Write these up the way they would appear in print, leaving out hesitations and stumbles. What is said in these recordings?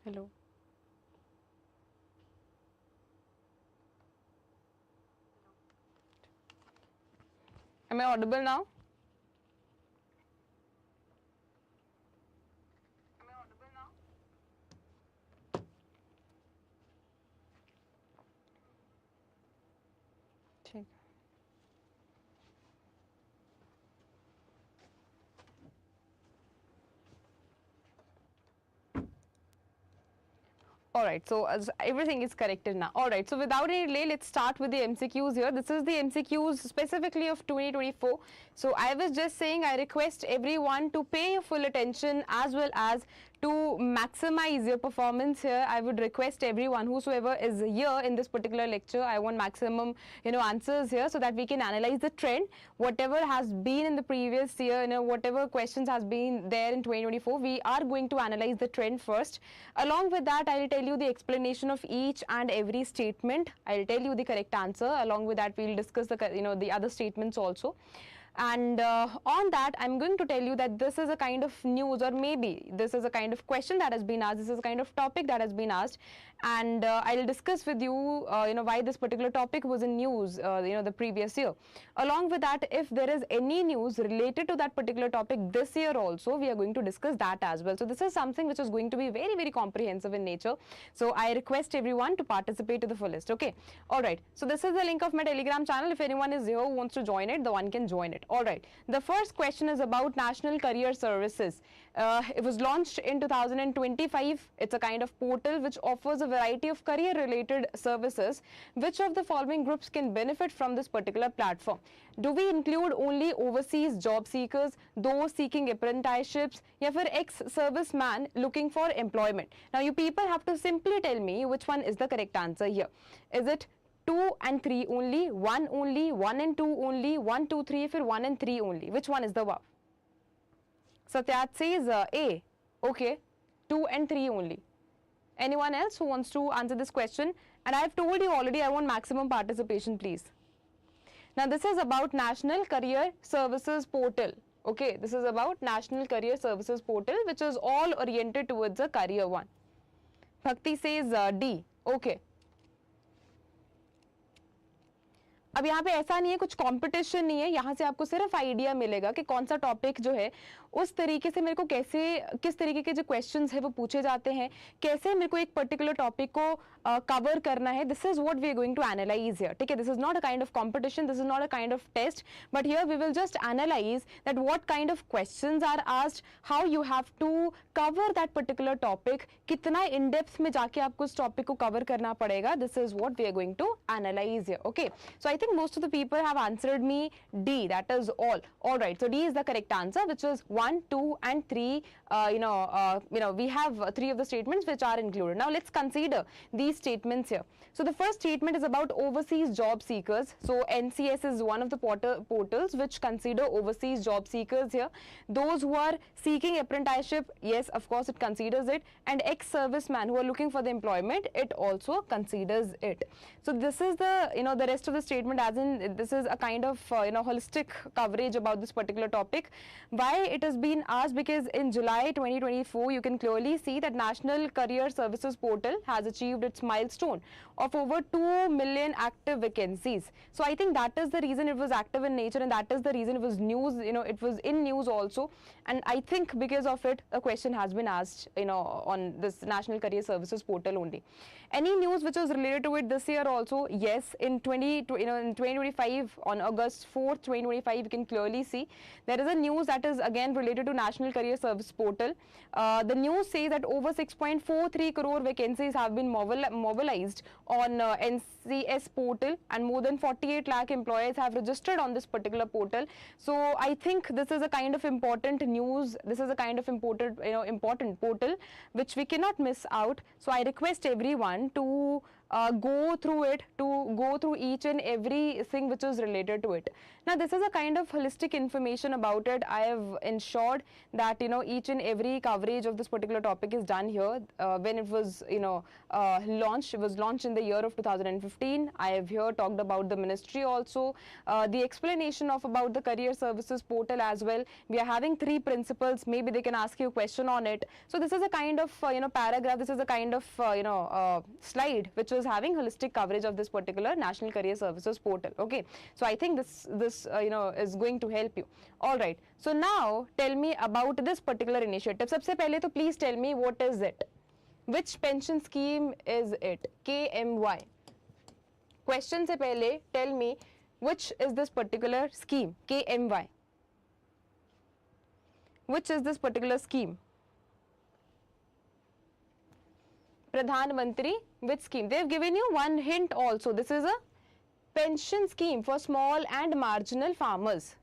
Hello. Am I audible now? ठीक. Alright, so everything is corrected now. Alright, so without any delay, let's start with the MCQs here. This is the MCQs specifically of 2024. So I was just saying, I request everyone to pay your full attention as well as to maximize your performance here. I would request everyone, whosoever is here in this particular lecture, I want maximum, answers here so that we can analyze the trend. Whatever has been in the previous year, whatever questions has been there in 2024, we are going to analyze the trend first. Along with that, I will tell you the explanation of each and every statement. I will tell you the correct answer. Along with that, we will discuss the, the other statements also. And on that, I'm going to tell you that this is a kind of news, or maybe this is a kind of question that has been asked. This is a kind of topic that has been asked, and I'll discuss with you, why this particular topic was in news, the previous year. Along with that, if there is any news related to that particular topic this year also, we are going to discuss that as well. So this is something which is going to be very, very comprehensive in nature. So I request everyone to participate to the fullest. Okay. All right. So this is the link of my Telegram channel. If anyone is here who wants to join it, the one can join it. All right. The first question is about National Career Services. It was launched in 2025. It's a kind of portal which offers a variety of career-related services. Which of the following groups can benefit from this particular platform? Do we include only overseas job seekers, those seeking apprenticeships, या फिर ex-serviceman looking for employment? Now, you people have to simply tell me which one is the correct answer here. Is it 2 and 3 only, 1 only, 1 and 2 only, 1, 2, 3, फिर 1 and 3 only? Which one is the above? Satyat says A. Okay, 2 and 3 only. Anyone else who wants to answer this question? And I have told you already, I want maximum participation, please. Now, this is about National Career Services Portal. Okay, this is about National Career Services Portal, which is all oriented towards a career one. Bhakti says D. Okay. अब यहाँ पे ऐसा नहीं है, कुछ competition नहीं है, यहाँ से आपको सिर्फ आइडिया मिलेगा कि कौन सा टॉपिक जो है उस तरीके से मेरे को कैसे, किस तरीके के जो क्वेश्चंस है वो पूछे जाते हैं, कैसे मेरे को एक पर्टिकुलर टॉपिक को कवर करना है. This is what we are going to analyse here. ठीक है, this is not a kind of competition, this is not a kind of test, but here we will just analyse that what kind of questions are asked, how you have to cover that particular topic, कितना in depth में जाके आपको उस topic को cover करना पड़ेगा. This is what we are going to analyse here. Okay, so I most of the people have answered me D, that is all. All right, so D is the correct answer, which is 1, 2 and 3. We have 3 of the statements which are included. Now let's consider these statements here. So the first statement is about overseas job seekers. So NCS is one of the portals which consider overseas job seekers here. Those who are seeking apprenticeship, yes, of course it considers it, and ex-servicemen who are looking for the employment, it also considers it. So this is the, the rest of the statement, as in this is a kind of holistic coverage about this particular topic. Why it has been asked? Because in July 2024 you can clearly see that National Career Services Portal has achieved its milestone of over 2 million active vacancies. So I think that is the reason it was active in nature, and that is the reason it was news, it was in news also, and I think because of it a question has been asked on this National Career Services Portal only. Any news which was related to it this year also? Yes, in 2025, on August 4th, 2025, you can clearly see there is a news that is again related to National Career Service Portal. The news says that over 6.43 crore vacancies have been mobilized on NCS portal, and more than 48 lakh employees have registered on this particular portal. So I think this is a kind of important news. This is a kind of important portal which we cannot miss out. So I request everyone to go through it, to go through each and every thing which is related to it. Now this is a kind of holistic information about it. I have ensured that each and every coverage of this particular topic is done here. When it was launched, it was launched in the year of 2015. I have here talked about the ministry also, the explanation of about the career services portal as well. We are having 3 principles. Maybe they can ask you a question on it. So this is a kind of paragraph. This is a kind of slide which was having holistic coverage of this particular National Career Services portal. Okay, so I think this is going to help you. All right, so now tell me about this particular initiative. सबसे पहले तो please tell me what is it? Which pension scheme is it? KMY. Question से पहले tell me which is this particular scheme? KMY. Which is this particular scheme? Pradhan Mantri, which scheme? They have given you one hint also. This is a pension scheme for small and marginal farmers.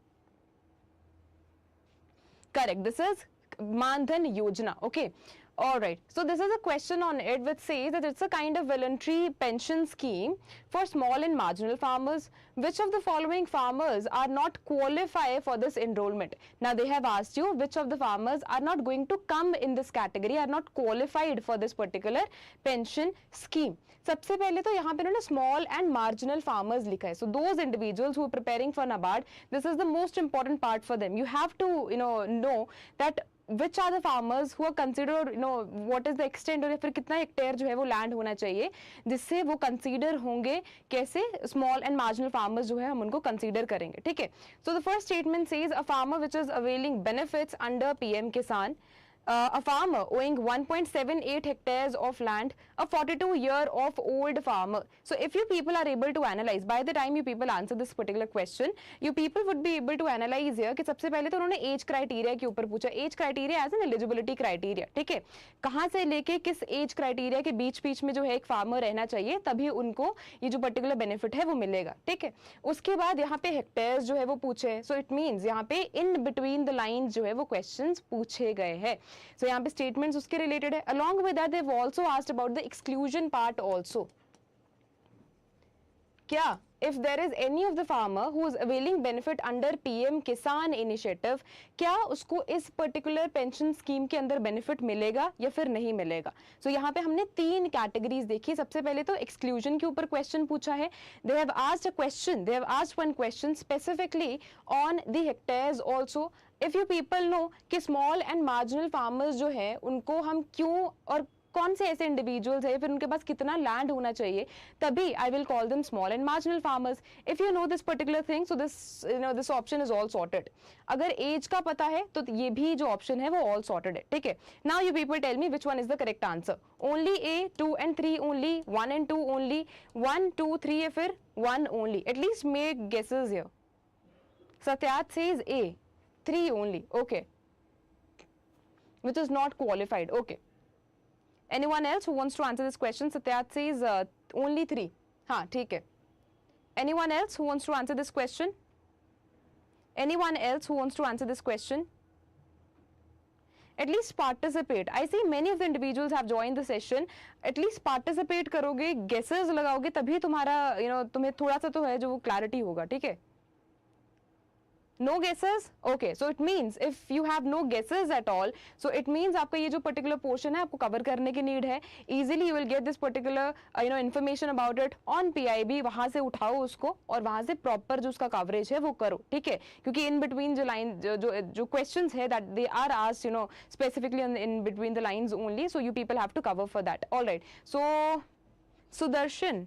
Correct. This is Maan Dhan Yojana. Okay. All right. So this is a question on it which says that it's a kind of voluntary pension scheme for small and marginal farmers. Which of the following farmers are not qualify for this enrollment? Now they have asked you which of the farmers are not going to come in this category, are not qualified for this particular pension scheme. सबसे पहले तो यहाँ पे उन्होंने small and marginal farmers लिखा है. So those individuals who are preparing for NABARD, this is the most important part for them. You have to know that which are the farmers who are considered, what is the extent, और या फिर कितना hectare जो है वो land होना चाहिए जिससे वो कंसीडर होंगे. कैसे स्मॉल एंड मार्जिनल फार्मर्स जो है हम उनको कंसीडर करेंगे. ठीक है. So the first statement says a farmer which is availing benefits under PM किसान, a farmer owing 1.78 hectares of land, a 42-year-old farmer. So if you people are able to analyze, by the time you people answer this particular question, you people would be able to analyze here कि सबसे पहले तो उन्होंने age criteria के ऊपर पूछा. As criteria as an eligibility criteria. ठीक है. कहाँ से लेके किस एज क्राइटेरिया के बीच बीच में जो है एक फार्मर रहना चाहिए तभी उनको ये जो पर्टिकुलर बेनिफिट है वो मिलेगा. ठीक है. उसके बाद यहाँ पे हेक्टेयर्स जो है वो पूछे. सो इट मीन्स यहाँ पे इन बिटवीन द लाइन्स जो है वो क्वेश्चंस पूछे गए हैं. So यहाँ पे statements उसके related है. Along with that, they've also asked about the exclusion part also. क्या? If there is any of the farmer who is availing benefit under PM-KISAN initiative, क्या उसको इस particular pension scheme के अंदर benefit मिलेगा या फिर नहीं मिलेगा? So यहाँ पे हमने 3 categories देखी. सबसे पहले तो exclusion के ऊपर question पूछा है. They have asked a question. They have asked one question specifically on the hectares also. If you people know कि small and marginal farmers जो है उनको हम क्यों और कौन से ऐसे इंडिविजुअल्स है फिर उनके पास कितना लैंड होना चाहिए तभी I will call them small and marginal farmers. If you know this particular thing so this option is all sorted. अगर एज का पता है तो ये भी जो ऑप्शन है वो ऑल सॉर्टेड है. ठीक है. Now you people tell me which one is the correct answer. Only A, 2 and 3 only, 1 and 2 only, 1, 2, 3 या फिर 1 only. At least make guesses here. सत्यात says A, 3 only. Okay. Which is not qualified. Okay. Anyone else who wants to answer this question? Satyat says only 3. हाँ, ठीक है. Anyone else who wants to answer this question? Anyone else who wants to answer this question? At least participate. I see many of the individuals have joined the session. At least participate करोगे, guesses लगाओगे तभी तुम्हारा तुम्हें थोड़ा सा तो है जो वो clarity होगा. ठीक है. No guesses? Okay, so it means if you have no guesses at all, so it means आपका ये जो particular portion है आपको cover करने की need है. Easily you will get this particular information about it on PIB. वहाँ से उठाओ उसको और वहाँ से proper जो उसका coverage है वो करो. ठीक है. क्योंकि in between जो line जो questions है that they are asked specifically in between the lines only, so you people have to cover for that. All right. So Sudarshan.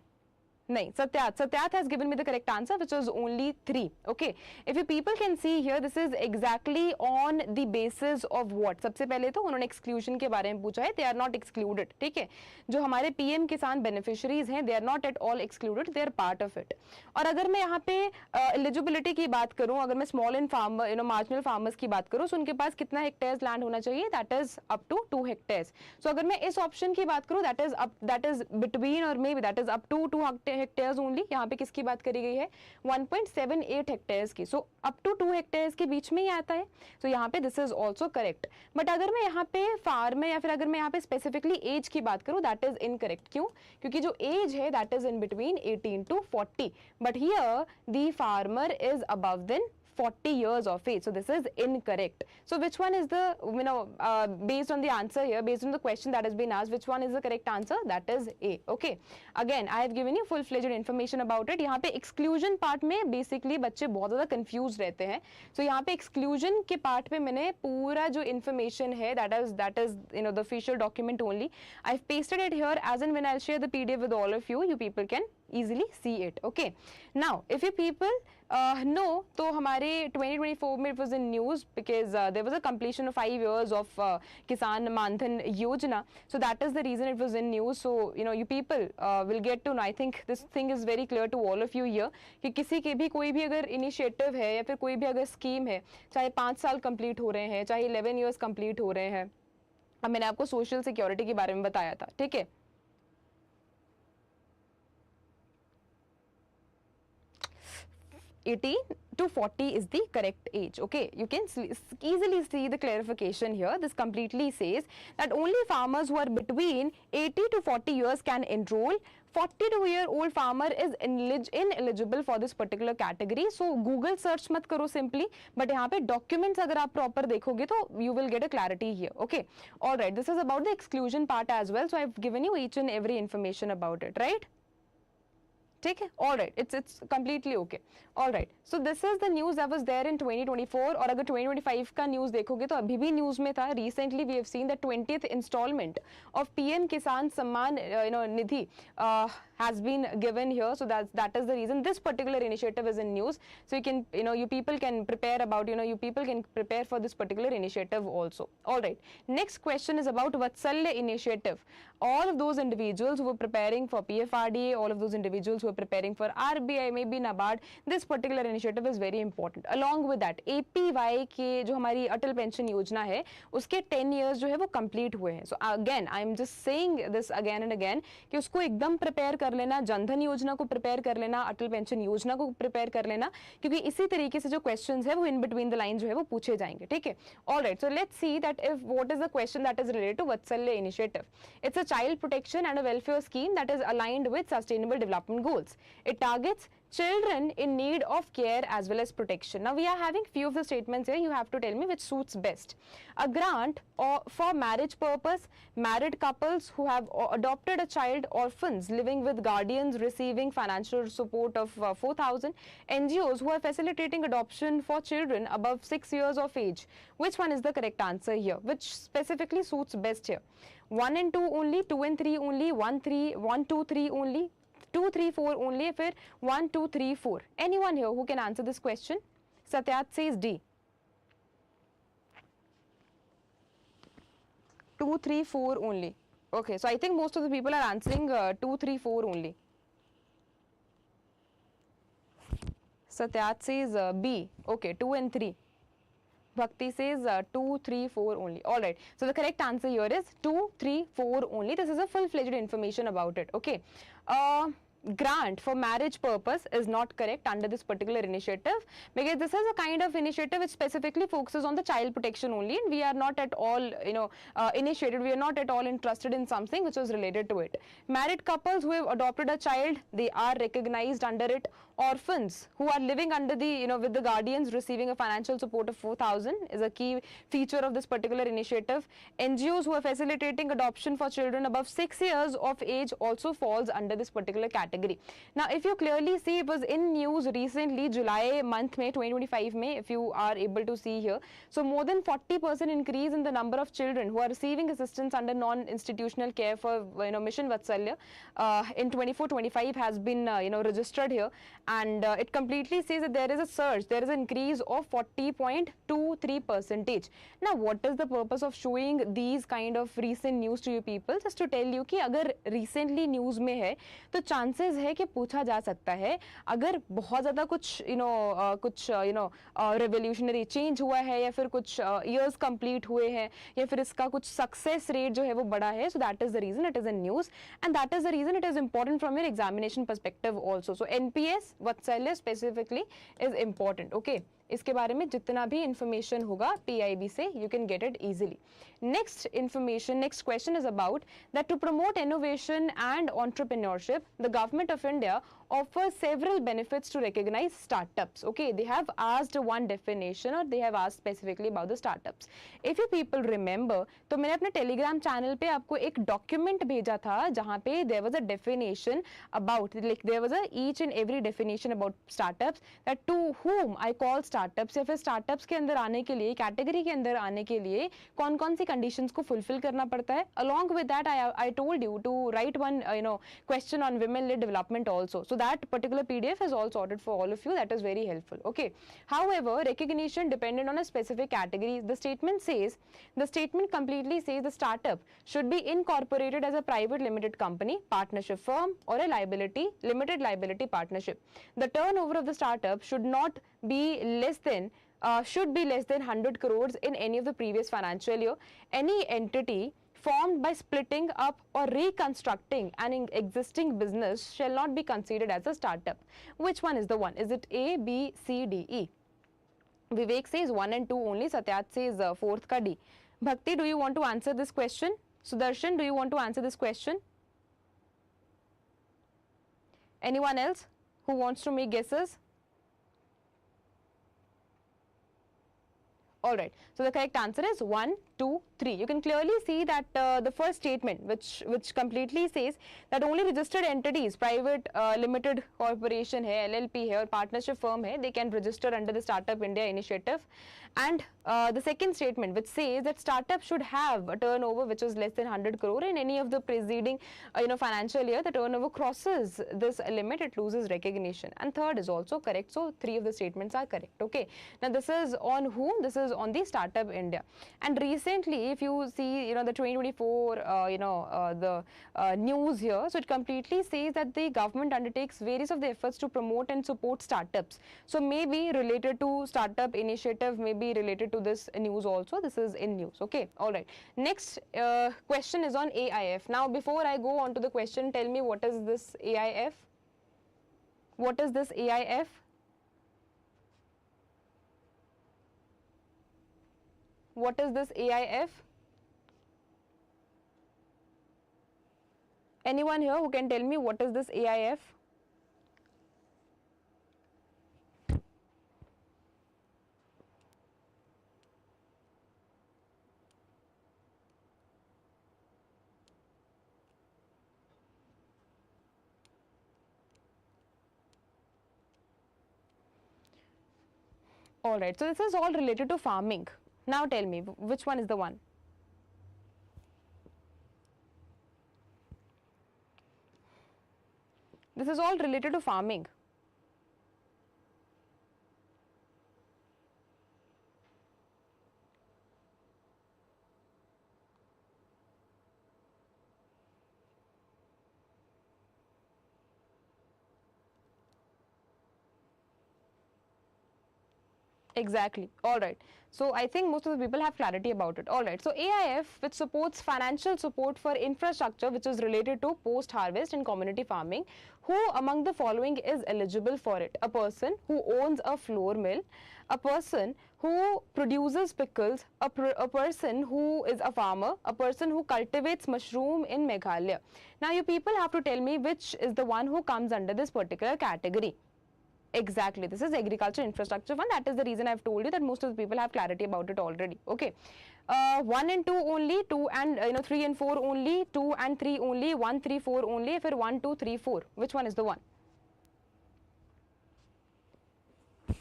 नहीं, Satyat has given me the correct answer, which was only 3. Okay. If you people can see here, this is exactly on the basis of what? सबसे पहले तो उन्होंने exclusion के बारे में पूछा है. They are not excluded. ठीक है. जो हमारे PM किसान beneficiaries हैं, they are not at all excluded. They are part of it. और अगर मैं यहाँ पे eligibility की बात करूँ, अगर मैं small and farmer, marginal farmers की बात करूँ, तो उनके पास कितना hectares land होना चाहिए? That is up to 2 hectares. So अगर मैं इस option की बात करूँ, that is between or maybe that is up to 2 hectares only, यहाँ पे किसकी बात करी गई है 1.78 हेक्टेयर्स की, सो अप टू 2 हेक्टेयर्स के बीच में ही आता है, सो यहाँ पे this is also correct. But अगर मैं यहाँ पे फार्म में या फिर अगर मैं यहाँ पे स्पेसिफिकली एज की बात करूँ दैट इज इनकरेक्ट, क्यों, क्योंकि जो एज है that is in between 18 to 40, but here the farmer is above then 40 years of age, so this is incorrect. So which one is the, based on the answer here, based on the question that has been asked, which one is the correct answer? That is A. Okay, again I have given you full-fledged information about it. यहाँ पे exclusion part में basically बच्चे बहुत ज़्यादा confused रहते हैं, so यहाँ पे exclusion के part में मैंने पूरा जो information है that is the official document only, I've pasted it here, as in when I'll share the PDF with all of you, you people can easily see it. Okay, now if you people know, तो हमारे 2024 में it was in news because there was a completion of 5 years of Kisan Mandhan Yojana, so that is the reason it was in news. So you people will get to know, I think this thing is very clear to all of you here, कि किसी के भी कोई भी अगर initiative है या फिर कोई भी अगर scheme है, चाहे 5 साल complete हो रहे हैं, चाहे 11 years complete हो रहे हैं, अब मैंने आपको social security के बारे में बताया था, ठीक है, 18 to 40 is the correct age. Okay, you can easily see the clarification here. This completely says that only farmers who are between 80 to 40 years can enroll. 42-year-old farmer is ineligible for this particular category. So Google search मत करो simply, but यहाँ पे documents अगर आप proper देखोगे तो you will get a clarity here. Okay, all right. This is about the exclusion part as well. So I've given you each and every information about it, right? ठीक है, all right, it's completely okay, all right. So this is the news that was there in 2024, और अगर 2025 का news देखोगे तो अभी भी news में था, recently we have seen the 20th installment of PM-KISAN Samman Nidhi has been given here, so that is the reason this particular initiative is in news. So you can you people can prepare about you people can prepare for this particular initiative also. All right, next question is about Vatsalya initiative. All of those individuals who were preparing for PFRDA, all of those individuals who are preparing for RBI, maybe NABARD, this particular initiative is very important. Along with that, APY के जो हमारी अटल pension योजना है उसके 10 years जो है वो complete हुए हैं. So again, I am just saying this again and again कि उसको एकदम prepare कर लेना, जनधन योजना को prepare कर लेना, अटल पेंशन योजना को prepare कर लेना, क्योंकि इसी तरीके से जो questions है वो in between the lines जो है वो पूछे जाएंगे, ठीक है? All right, so let's see that what is the question that is related to Vatsalya initiative. It's a child protection and a welfare scheme that is aligned with sustainable development goals. It targets children in need of care as well as protection. Now we are having few of the statements here. You have to tell me which suits best. A grant for marriage purpose, married couples who have adopted a child, orphans living with guardians receiving financial support of 4,000, NGOs who are facilitating adoption for children above 6 years of age. Which one is the correct answer here? Which specifically suits best here? 1 and 2 only, 2 and 3 only, 1, 2, 3 only, 2, 3, 4 only, फिर 1, 2, 3, 4. Anyone here who can answer this question? Satyat says D. 2, 3, 4 only. Okay, so I think most of the people are answering 2, 3, 4 only. Satyat says B. Okay, 2 and 3. Bhakti says 2, 3, 4 only. All right. So the correct answer here is 2, 3, 4 only. This is a full-fledged information about it. Okay. Grant for marriage purpose is not correct under this particular initiative, because this is a kind of initiative which specifically focuses on the child protection only, and we are not at all initiated, we are not at all interested in something which was related to it. Married couples who have adopted a child, they are recognized under it. Orphans who are living under the with the guardians receiving a financial support of 4,000 is a key feature of this particular initiative. NGOs who are facilitating adoption for children above 6 years of age also falls under this particular category. Now if you clearly see, it was in news recently, July month May 2025 May, if you are able to see here. So more than 40% increase in the number of children who are receiving assistance under non-institutional care for Mission Vatsalya in 24-25 has been registered here, and it completely says that there is a surge, there is an increase of 40.23%. Now what is the purpose of showing these kind of recent news to you people? Just to tell you कि अगर recently news में है तो chances है कि पूछा जा सकता है अगर बहुत ज़्यादा कुछ revolutionary change हुआ है या फिर कुछ years complete हुए हैं या फिर इसका कुछ success rate जो है वो बड़ा है, so that is the reason it is in news, and that is the reason it is important from your examination perspective also. So NPS Vatsalya specifically is important. Okay, इसके बारे में जितना भी information होगा PIB से you can get it easily. Next question is about that to promote innovation and entrepreneurship, the government of India offers several benefits to recognize startups. Okay, they have asked one definition or they have asked specifically about the startups. If you people remember, तो मैंने अपने Telegram channel पे आपको एक document भेजा था जहाँ पे there was a definition about, like there was a each and every definition about startups, that to whom I call startups, या फिर startups के अंदर आने के लिए, category के अंदर आने के लिए कौन कौन सी conditions को fulfill करना पड़ता है. Along with that, I told you to write one question on women-led development also. So that particular PDF is all sorted for all of you. That is very helpful. Okay. However, recognition dependent on a specific category. The statement completely says the startup should be incorporated as a private limited company, partnership firm, or a limited liability partnership. The turnover of the startup should be less than 100 crores in any of the previous financial year. Any entity formed by splitting up or reconstructing an existing business shall not be considered as a startup. Which one is the one? Is it A, B, C, D, E? Vivek says 1 and 2 only. Satyat says 4th ka D. Bhakti, do you want to answer this question? Sudarshan, do you want to answer this question? Anyone else who wants to make guesses? Alright, so the correct answer is 1, 2, 3. You can clearly see that the first statement which completely says that only registered entities, private limited corporation hai, LLP hai, or partnership firm hai, they can register under the Startup India initiative. And the second statement which says that startup should have a turnover which is less than 100 crore in any of the preceding financial year. The turnover crosses this limit, it loses recognition. And third is also correct. So 3 of the statements are correct. Okay. Now this is on whom? This is on the Startup India. And recently, if you see the 2024 the news here, so it completely says that the government undertakes various of the efforts to promote and support startups. So maybe related to startup initiative, maybe related to this news also. This is in news. Okay, all right. Next question is on AIF. Now before I go on to the question, tell me what is this AIF? What is this AIF? What is this AIF? Anyone here who can tell me what is this AIF? All right, so this is all related to farming. Now tell me, which one is the one? This is all related to farming. Exactly. All right. So I think most of the people have clarity about it. All right. So AIF, which supports financial support for infrastructure which is related to post-harvest and community farming, who among the following is eligible for it? A person who owns a flour mill, a person who produces pickles, a person who is a farmer, a person who cultivates mushroom in Meghalaya. Now you people have to tell me which is the one who comes under this particular category. Exactly, this is agriculture infrastructure fund. That is the reason I've told you that most of the people have clarity about it already. Okay, 1 and 2 only, 2 and 3 and 4 only, 2 and 3 only, 1, 3, 4 only. If 1, 2, 3, 4, which one is the one?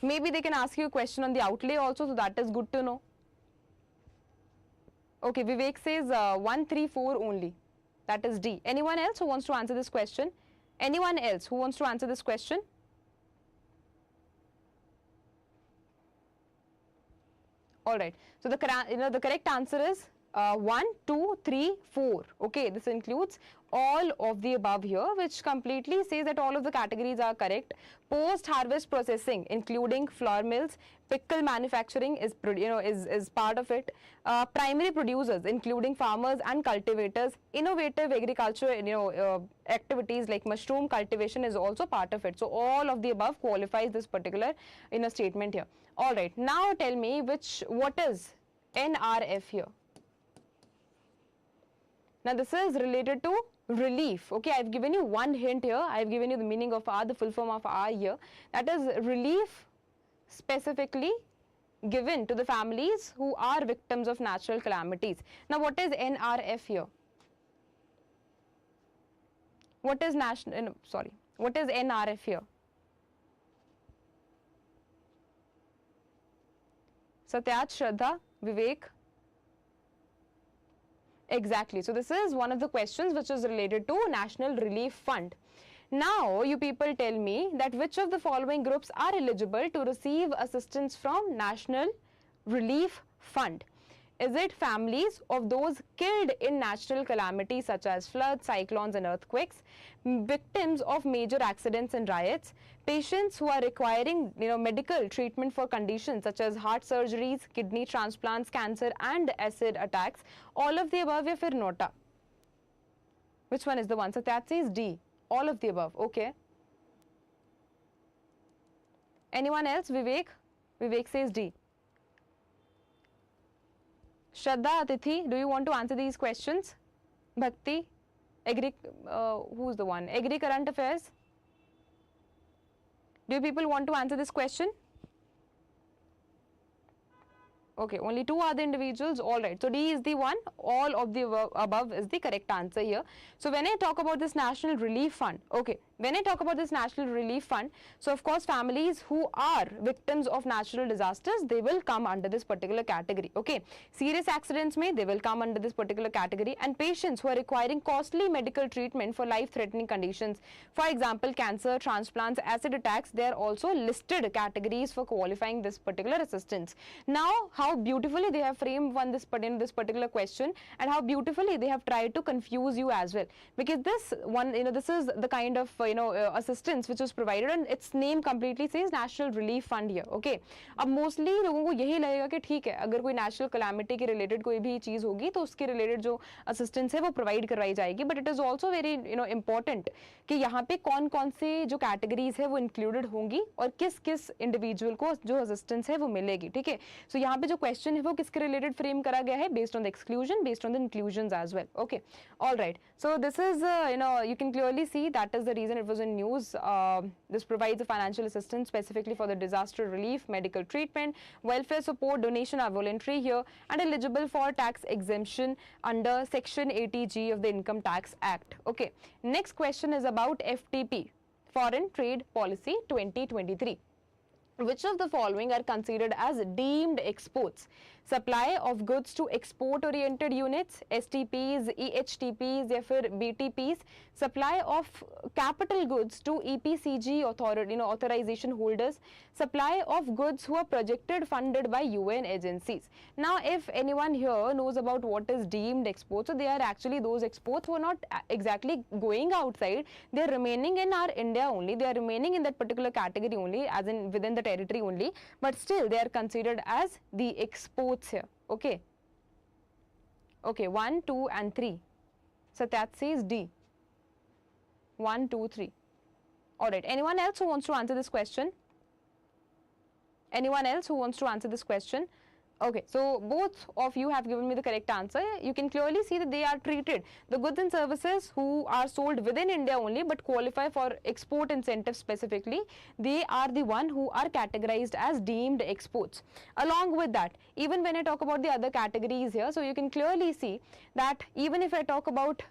Maybe they can ask you a question on the outlay also, so that is good to know. Okay, Vivek says 1, 3, 4 only. That is D. Anyone else who wants to answer this question? Anyone else who wants to answer this question? All right. So the correct answer is 1, 2, 3, 4. Okay, this includes all of the above here, which completely says that all of the categories are correct. Post-harvest processing, including flour mills, pickle manufacturing is part of it. Primary producers, including farmers and cultivators. Innovative agriculture, activities like mushroom cultivation is also part of it. So all of the above qualifies this particular statement here. All right. Now tell me what is NRF here. Now this is related to relief. Okay, I've given you one hint here. I've given you the meaning of R, the full form of R here. That is relief specifically given to the families who are victims of natural calamities. Now what is NRF here? What is what is NRF here? Satyaj, Shraddha, Vivek. Exactly. So this is one of the questions which is related to National Relief Fund. Now you people tell me that which of the following groups are eligible to receive assistance from National Relief Fund? Is it families of those killed in natural calamities such as floods, cyclones and earthquakes, victims of major accidents and riots, patients who are requiring medical treatment for conditions such as heart surgeries, kidney transplants, cancer and acid attacks, all of the above ya fir nota? Which one is the one? So that says D, all of the above. Okay. Anyone else? Vivek? Vivek says D. Shraddha, Atithi, do you want to answer these questions? Bhakti, who's the one? Agri current affairs. Do you people want to answer this question? Okay, only 2 are the individuals. All right. So D is the one. All of the above is the correct answer here. So when I talk about this National Relief Fund, okay, when I talk about this National Relief Fund, so of course families who are victims of natural disasters, they will come under this particular category. Okay, serious accidents they will come under this particular category, and patients who are requiring costly medical treatment for life-threatening conditions, for example, cancer, transplants, acid attacks, they are also listed categories for qualifying this particular assistance. Now, how beautifully they have framed this particular question, and how beautifully they have tried to confuse you as well, because this one, this is the kind of assistance which is provided, and its name completely says National Relief Fund here. Okay, अब mostly लोगों को यही लगेगा कि ठीक है, अगर कोई natural calamity के related कोई भी चीज होगी तो उसके related जो assistance है वो provide करवाई जाएगी, but it is also very important कि यहाँ पे कौन-कौन से जो categories है वो included होंगी और किस-किस individual को जो assistance है वो मिलेगी. ठीक है, so यहाँ पे जो question है वो किसके related frame करा गया है, based on the exclusion, based on the inclusions as well. Okay, all right. So this is you can clearly see that is the reason it was in news. This provides a financial assistance specifically for the disaster relief, medical treatment, welfare support, donation are voluntary here and eligible for tax exemption under Section 80G of the Income Tax Act. Okay, next question is about FTP, Foreign Trade Policy 2023. Which of the following are considered as deemed exports? Supply of goods to export-oriented units, STPs, EHTPs या फिर BTPs, supply of capital goods to EPCG authorization holders, supply of goods who are projected funded by UN agencies. Now, if anyone here knows about what is deemed exports, so they are actually those exports who are not exactly going outside, they are remaining in our India only, they are remaining in that particular category only, as in within the territory only, but still they are considered as the exports here. Okay, okay, 1, 2 and 3. So that says D. 1, 2, 3. All right, anyone else who wants to answer this question? Anyone else who wants to answer this question? Okay, so both of you have given me the correct answer. You can clearly see that they are treated, the goods and services who are sold within India only but qualify for export incentives specifically, they are the one who are categorized as deemed exports. Along with that, even when I talk about the other categories here, so you can clearly see that even if I talk about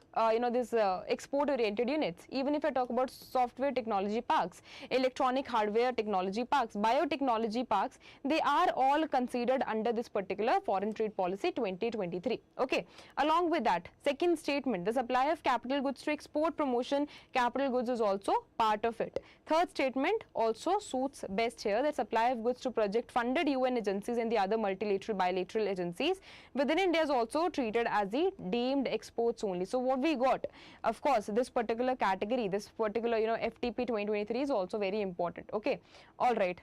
this export oriented units, even if I talk about software technology parks, electronic hardware technology parks, biotechnology parks, they are all considered under this particular foreign trade policy 2023. Okay. Along with that, second statement, the supply of capital goods to export promotion, capital goods is also part of it. Third statement also suits best here, that supply of goods to project funded UN agencies and the other multilateral bilateral agencies within India is also treated as the deemed exports only. So what we got, of course, this particular category, this particular FTP 2023 is also very important. Okay. All right.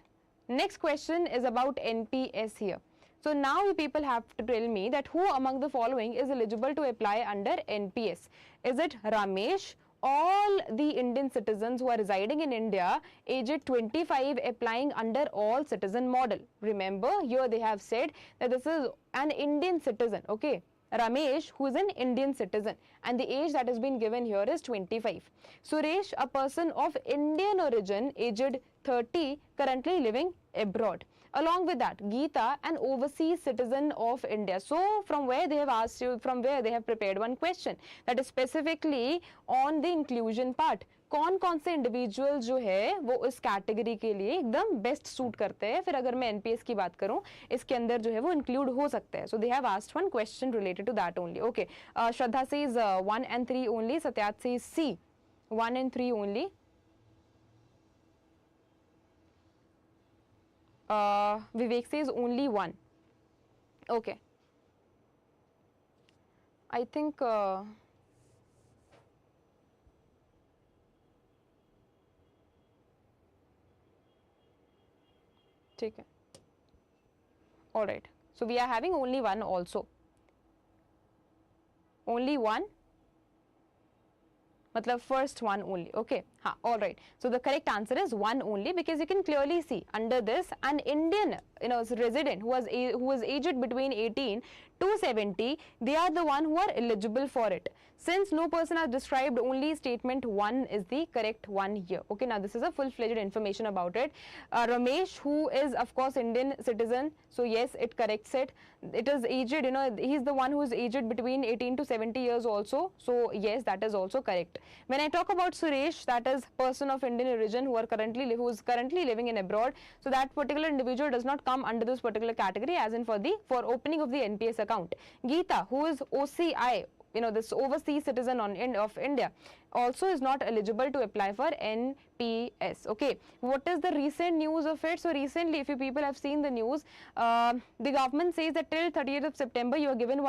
Next question is about NPS here. So now you people have to tell me that who among the following is eligible to apply under NPS. Is it Ramesh? All the Indian citizens who are residing in India aged 25 applying under all citizen model. Remember, here they have said that this is an Indian citizen. Okay. Ramesh, who is an Indian citizen, and the age that has been given here is 25. Suresh, a person of Indian origin, aged 30, currently living abroad. Along with that, Geeta, an overseas citizen of India. So from where they have asked you, from where they have prepared one question that is specifically on the inclusion part. कौन कौन से individual जो है वो इस category के लिए एकदम बेस्ट सूट करते हैं, फिर अगर मैं एनपीएस की बात करूं इसके अंदर जो है वो इंक्लूड हो सकते हैं. So they have asked one question related to that only. Okay, Shraddha says 1 and 3 only, सत्यात says C 1 and 3 only. Vivek says only 1. Okay. I think take it. All right. So we are having only 1 also. Only 1. Matlab first one only. Okay. Ha, all right. So the correct answer is 1 only, because you can clearly see under this an Indian resident who was aged between 18 to 70, they are the one who are eligible for it. Since no person has described, only statement 1 is the correct one here. Okay, now this is a full-fledged information about it. Ramesh, who is of course Indian citizen, so yes, it corrects it. It is aged, he's the one who is aged between 18 to 70 years also. So yes, that is also correct. When I talk about Suresh, that is person of Indian origin who is currently living in abroad. So that particular individual does not come under this particular category, as in for opening of the NPS account. Geeta, who is OCI, this overseas citizen of India, also is not eligible to apply for NPS. Okay, what is the recent news of it? So recently, if you people have seen the news, the government says that till 30th of September you are given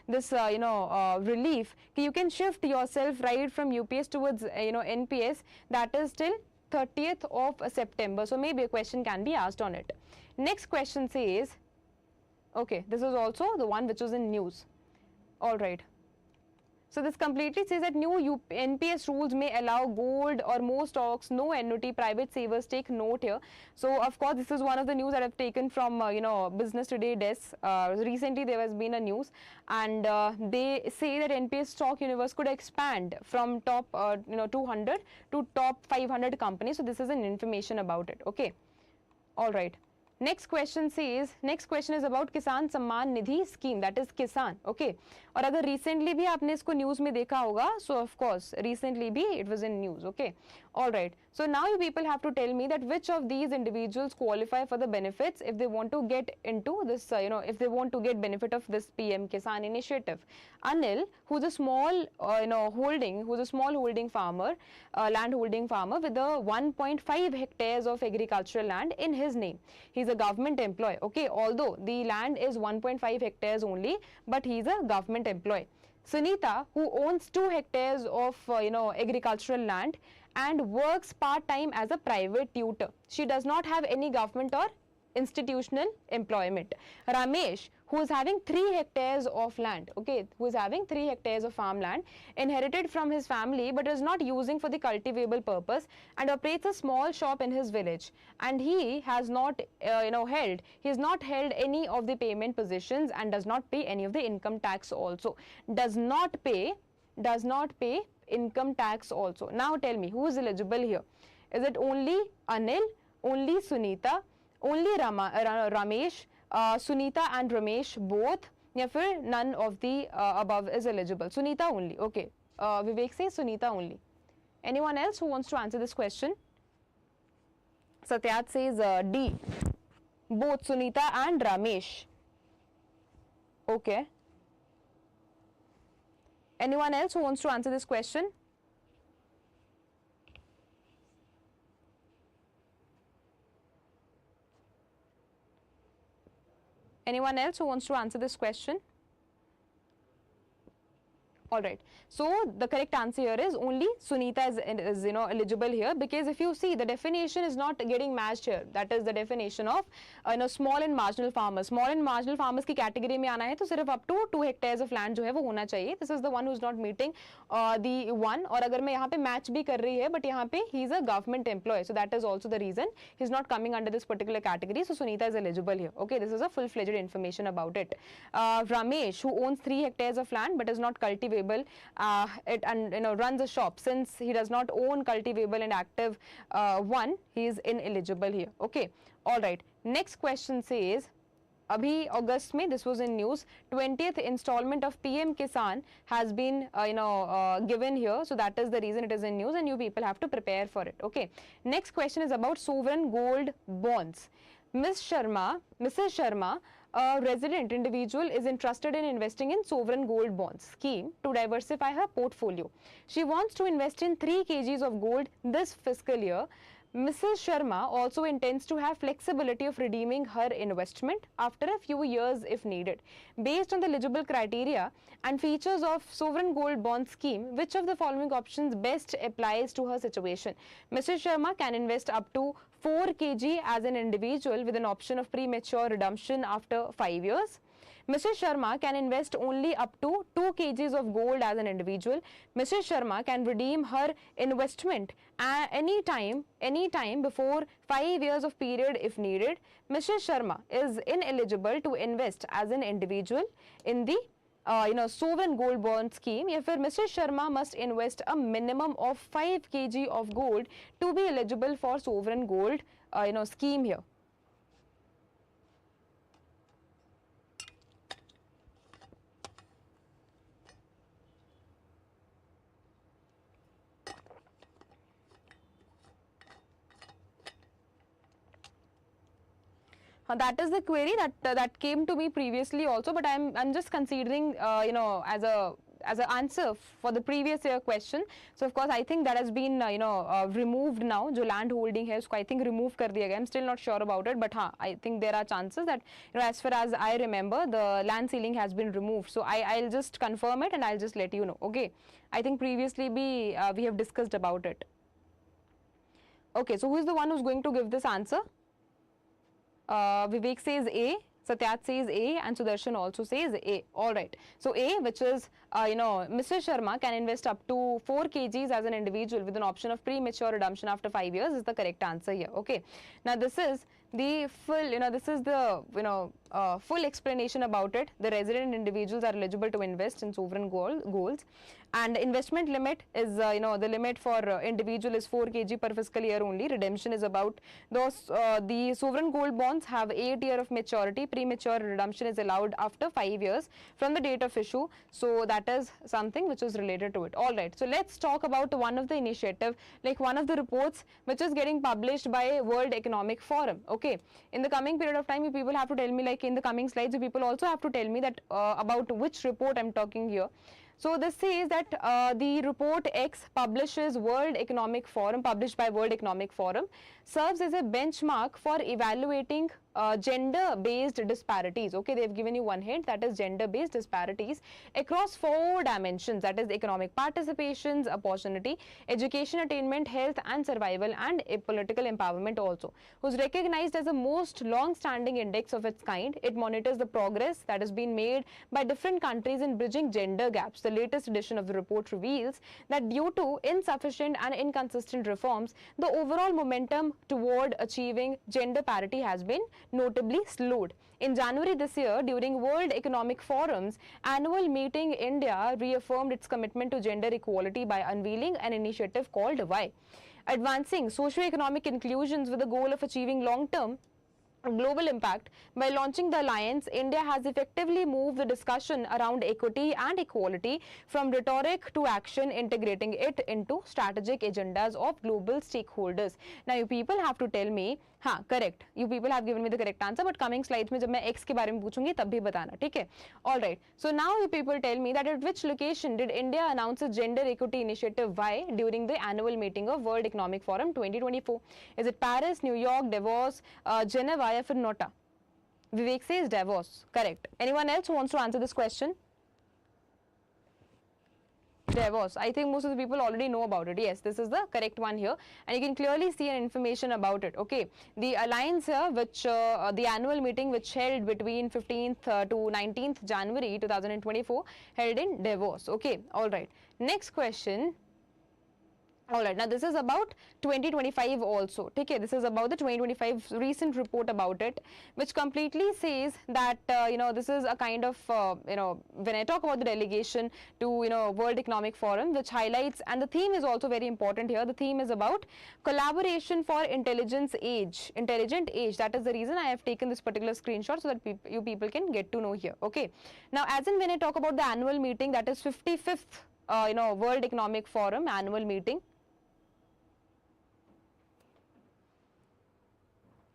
this relief. You can shift yourself right from UPS towards NPS. That is till 30th of September. So maybe a question can be asked on it. Next question says, okay, this is also the one which was in news. All right. So this completely says that new NPS rules may allow gold or more stocks, no annuity, private savers. Take note here. So of course this is one of the news that I've taken from Business Today desk. Recently there has been a news, and they say that NPS stock universe could expand from top 200 to top 500 companies. So this is an information about it. Okay. All right. Next question is about Kisan Samman Nidhi scheme, that is Kisan. Okay. और अगर recently भी आपने इसको news में देखा होगा, so of course recently भी it was in news. Okay. All right. So now you people have to tell me that which of these individuals qualify for the benefits if they want to get into this, if they want to get benefit of this PM-KISAN initiative. Anil, who's a small, holding farmer, land holding farmer with a 1.5 hectares of agricultural land in his name. He's a government employee. Okay, although the land is 1.5 hectares only, but he's a government employee. Sunita, who owns 2 hectares of agricultural land and works part-time as a private tutor. She does not have any government or institutional employment. Ramesh, who is having 3 hectares of land, okay, who is having 3 hectares of farmland, inherited from his family but is not using for the cultivable purpose, and operates a small shop in his village. And he has not, he has not held any of the payment positions and does not pay any of the income tax also. Does not pay income tax also. Now tell me, who is eligible here? Is it only Anil, only Sunita, only Ramesh, Sunita and Ramesh both, या फिर none of the above is eligible? Sunita only. Okay. Vivek says Sunita only. Anyone else who wants to answer this question? Satyat says D. Both Sunita and Ramesh. Okay. Anyone else who wants to answer this question? Anyone else who wants to answer this question? All right. So the correct answer here is only Sunita is eligible here, because if you see the definition is not getting matched here. That is the definition of small and marginal farmers. Small and marginal farmers की category में आना है तो सिर्फ up to 2 hectares of land जो है वो होना चाहिए. This is the one who is not meeting the one. और अगर मैं यहाँ पे match भी कर रही है, but यहाँ पे he is a government employee, so that is also the reason he is not coming under this particular category. So Sunita is eligible here. Okay, this is a full-fledged information about it. Ramesh, who owns 3 hectares of land but is not cultivable, and runs a shop, since he does not own cultivable and active one, he is ineligible here. Okay, all right. Next question says, abhi August mein, this was in news, 20th installment of PM-KISAN has been given here, so that is the reason it is in news and you people have to prepare for it. Okay, next question is about sovereign gold bonds. Mrs. Sharma, a resident individual, is interested in investing in sovereign gold bonds scheme to diversify her portfolio. She wants to invest in 3 kgs of gold this fiscal year. Mrs. Sharma also intends to have flexibility of redeeming her investment after a few years if needed. Based on the eligible criteria and features of sovereign gold bond scheme, which of the following options best applies to her situation? Mrs. Sharma can invest up to 4 kg as an individual with an option of premature redemption after 5 years. Mrs. Sharma can invest only up to 2 kgs of gold as an individual. Mrs. Sharma can redeem her investment any time before 5 years of period if needed. Mrs. Sharma is ineligible to invest as an individual in the sovereign gold bond scheme. या फिर Mrs. Sharma must invest a minimum of 5 kg of gold to be eligible for sovereign gold scheme here. That is the query that came to me previously also, but I'm just considering as an answer for the previous year question. So of course I think that has been removed now. जो land holding है उसको I think remove कर दिया गया. I'm still not sure about it, but हाँ, I think there are chances that as far as I remember the land ceiling has been removed. So I'll just confirm it and I'll just let you know. Okay, I think previously we have discussed about it. Okay, so who is the one who's going to give this answer? Vivek says A, Satyat says A, and Sudarshan also says A. All right. So A, which is Mrs. Sharma can invest up to 4 kgs as an individual with an option of premature redemption after 5 years, is the correct answer here. Okay. Now this is the full full explanation about it. The resident individuals are eligible to invest in sovereign golds, and investment limit is the limit for individual is 4 kg per fiscal year only. Redemption is about those the sovereign gold bonds have 8 years of maturity. Premature redemption is allowed after 5 years from the date of issue. So that is something which is related to it. All right. So let's talk about one of the initiative, like one of the reports which is getting published by World Economic Forum. Okay. In the coming period of time, you people have to tell me, like in the coming slides, you people also have to tell me that about which report I'm talking here. So this says that the report X publishes World Economic Forum, published by World Economic Forum, serves as a benchmark for evaluating gender-based disparities. Okay, they've given you one hint, that is gender-based disparities across 4 dimensions, that is economic participations, opportunity, education attainment, health and survival, and political empowerment also. Who's recognized as the most long-standing index of its kind. It monitors the progress that has been made by different countries in bridging gender gaps. The latest edition of the report reveals that due to insufficient and inconsistent reforms, the overall momentum toward achieving gender parity has been notably slowed. In January this year, during World Economic Forum's annual meeting, India reaffirmed its commitment to gender equality by unveiling an initiative called Y, Advancing Socio-Economic Inclusions with the goal of achieving long-term global impact. By launching the alliance, India has effectively moved the discussion around equity and equality from rhetoric to action, integrating it into strategic agendas of global stakeholders. Now you people have to tell me, हाँ correct, you people have given me the correct answer, but coming slides में जब मैं X के बारे में पूछूंगी तब भी बताना, ठीक है? All right. So now you people tell me that at which location did India announce a gender equity initiative? Why? During the annual meeting of World Economic Forum 2024. Is it Paris, New York, Davos, Geneva, या फिर Nota? Vivek says Davos. Correct. Anyone else who wants to answer this question? Davos. I think most of the people already know about it. Yes, this is the correct one here, and you can clearly see an information about it. Okay, the alliance here, which the annual meeting which held between 15th to 19th January 2024, held in Davos. Okay, all right. Next question. Alright, now this is about 2025 also. Okay, this is about the 2025 recent report about it, which completely says that this is a kind of when I talk about the delegation to World Economic Forum, which highlights, and the theme is also very important here. The theme is about collaboration for intelligent age. That is the reason I have taken this particular screenshot so that you people can get to know here. Okay, now as in when I talk about the annual meeting, that is 55th World Economic Forum annual meeting.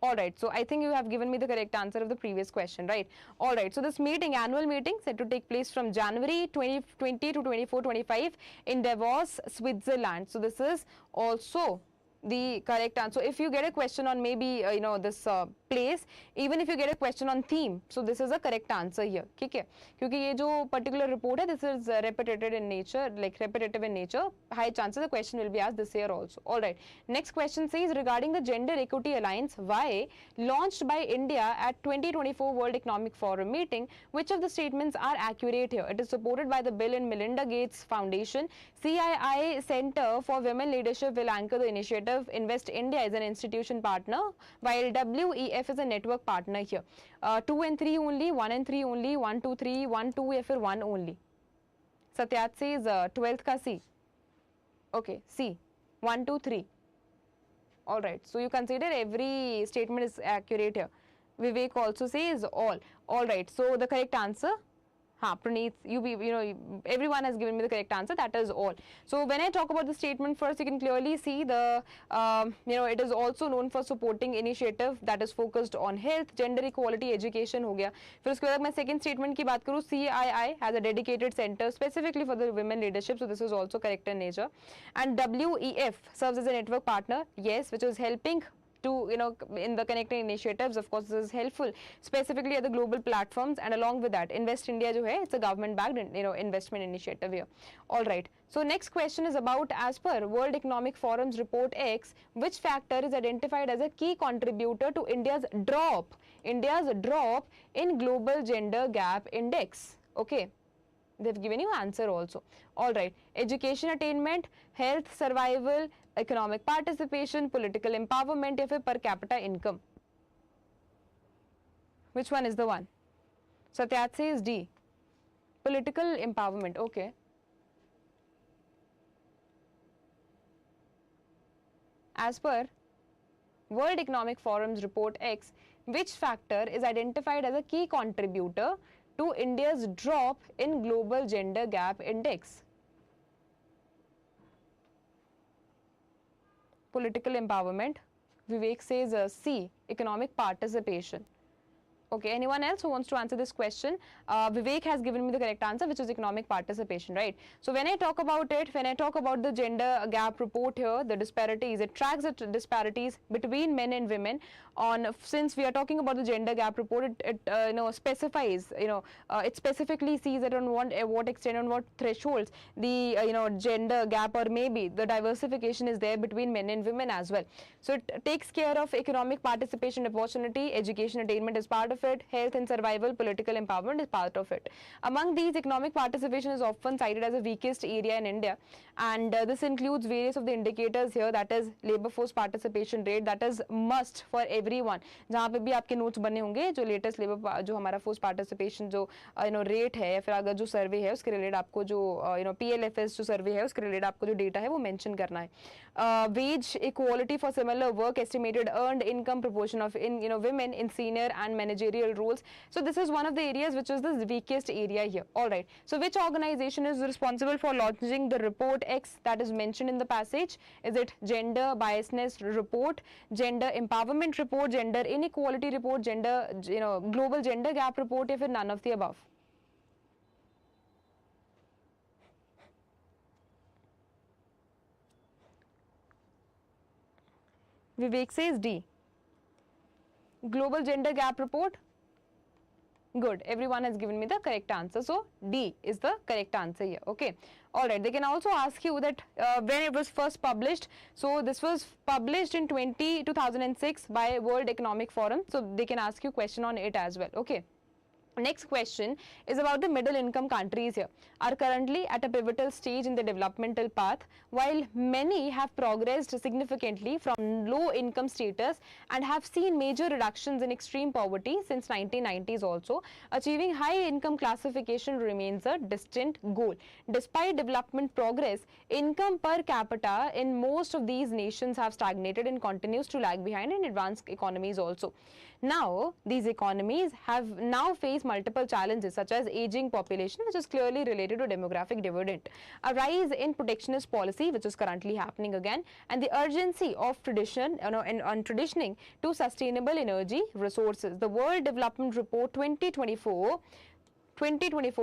Alright, so I think you have given me the correct answer of the previous question, right? Alright, so this meeting, annual meeting, set to take place from January 2020 to 24-25 in Davos, Switzerland. So this is also the correct answer. So if you get a question on maybe this place, even if you get a question on theme, so this is a correct answer here. ठीक है? क्योंकि ये जो particular report है, this is repetitive in nature. High chances the question will be asked this year also. All right. Next question says regarding the Gender Equity Alliance, why launched by India at 2024 World Economic Forum meeting, which of the statements are accurate here? It is supported by the Bill and Melinda Gates Foundation. CII Center for Women Leadership will anchor the initiative. Invest India is an institution partner, while WEF is a network partner here. 2 and 3 only, 1 and 3 only, 1, 2, 3, 1, 2 या फिर 1 only. Satyat says 12th का C. Okay, C. 1, 2, 3. All right. So you consider every statement is accurate here. Vivek also says all. All right. So the correct answer. Praneeth, everyone has given me the correct answer. That is all. So when I talk about the statement first, you can clearly see the, it is also known for supporting initiative that is focused on health, gender equality, education हो गया. फिर उसके बाद मैं second statement की बात करूँ, CII has a dedicated center specifically for the women leadership. So this is also correct in nature. And WEF serves as a network partner, yes, which is helping to in the connecting initiatives. Of course, this is helpful specifically at the global platforms, and along with that, Invest India जो है, it's a government backed investment initiative here. All right, so next question is about, as per World Economic Forum's report X, which factor is identified as a key contributor to India's drop in global gender gap index? Okay, they've given you answer also. All right, education attainment, health, survival, economic participation, political empowerment, या फिर per capita income. Which one is the one? Satyat says D. Political empowerment. Okay. As per World Economic Forum's report X, which factor is identified as a key contributor to India's drop in global gender gap index? Political empowerment. Vivek says C, economic participation. Okay, anyone else who wants to answer this question? Vivek has given me the correct answer, which is economic participation, right? So when I talk about it, when I talk about the gender gap report here, the disparities, it tracks the disparities between men and women. Since we are talking about the gender gap report, it specifies, it specifically sees that on what extent, on what thresholds the gender gap or maybe the diversification is there between men and women as well. So it takes care of economic participation, opportunity, education attainment as part of of it, health and survival, political empowerment is part of it. Among these, economic participation is often cited as the weakest area in India, and this includes various of the indicators here, that is labor force participation rate, that is must for everyone. जहाँ पे भी आपके notes बने होंगे जो latest labor जो हमारा force participation जो rate है, या फिर अगर जो survey है उसके related आपको जो PLFS जो survey है उसके related आपको जो data है वो mention करना है. Wage equality for similar work, estimated earned income proportion of women in senior and managerial roles. So this is one of the areas which is the weakest area here. All right. So which organization is responsible for launching the report X that is mentioned in the passage? Is it gender biasness report, gender empowerment report, gender inequality report, gender global gender gap report, or फिर none of the above? Vivek says D. Global gender gap report. Good. Everyone has given me the correct answer. So D is the correct answer here. Okay. All right. They can also ask you that when it was first published. So this was published in 2006 by World Economic Forum. So they can ask you question on it as well. Okay. Next question is about the middle income countries here are currently at a pivotal stage in the developmental path, while many have progressed significantly from low income status and have seen major reductions in extreme poverty since 1990s also. Achieving high income classification remains a distant goal. Despite development progress, income per capita in most of these nations have stagnated and continues to lag behind in advanced economies also. Now, these economies have now faced multiple challenges such as aging population, which is clearly related to demographic dividend, a rise in protectionist policy, which is currently happening again, and the urgency of transitioning to sustainable energy resources. The World Development Report 2024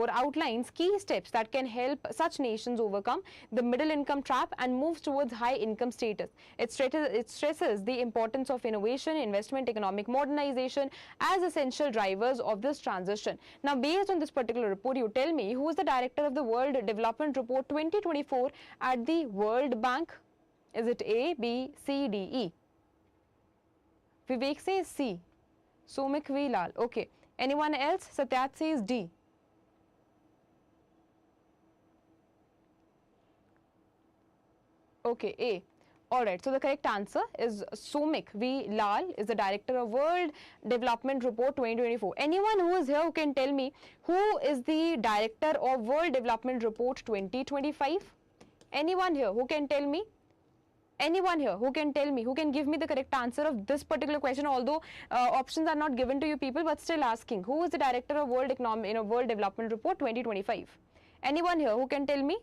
outlines key steps that can help such nations overcome the middle income trap and move towards high income status. It stresses the importance of innovation, investment, economic modernization as essential drivers of this transition. Now, based on this particular report, you tell me who is the director of the World Development Report 2024 at the World Bank? Is it A, B, C, D, E? Vivek says C. Somik V. Lal. Okay. Anyone else? Satyat says D. Okay, A. Alright, so the correct answer is Somik V. Lal is the director of World Development Report 2024. Anyone who is here who can tell me who is the director of World Development Report 2025? Anyone here who can tell me? Anyone here who can tell me, who can give me the correct answer of this particular question, although options are not given to you people, but still asking, who is the director of World Development Report 2025? Anyone here who can tell me?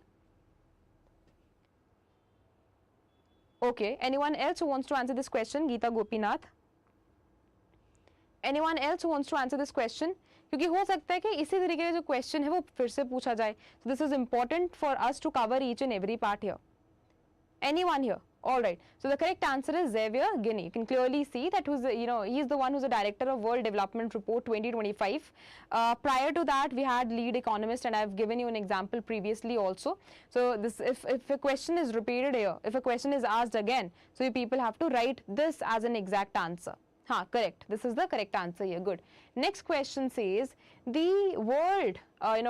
Okay, anyone else who wants to answer this question? Geeta Gopinath. Anyone else who wants to answer this question? क्योंकि हो सकता है कि इसी तरीके का जो question है वो फिर से पूछा जाए. So this is important for us to cover each and every part here. Anyone here? All right. So the correct answer is Xavier Guinea. You can clearly see that he is the one who's the director of World Development Report 2025. Prior to that, we had lead economist, and I've given you an example previously also. So this, if a question is repeated here, if a question is asked again, so you people have to write this as an exact answer. Correct. This is the correct answer here. Good. Next question says the World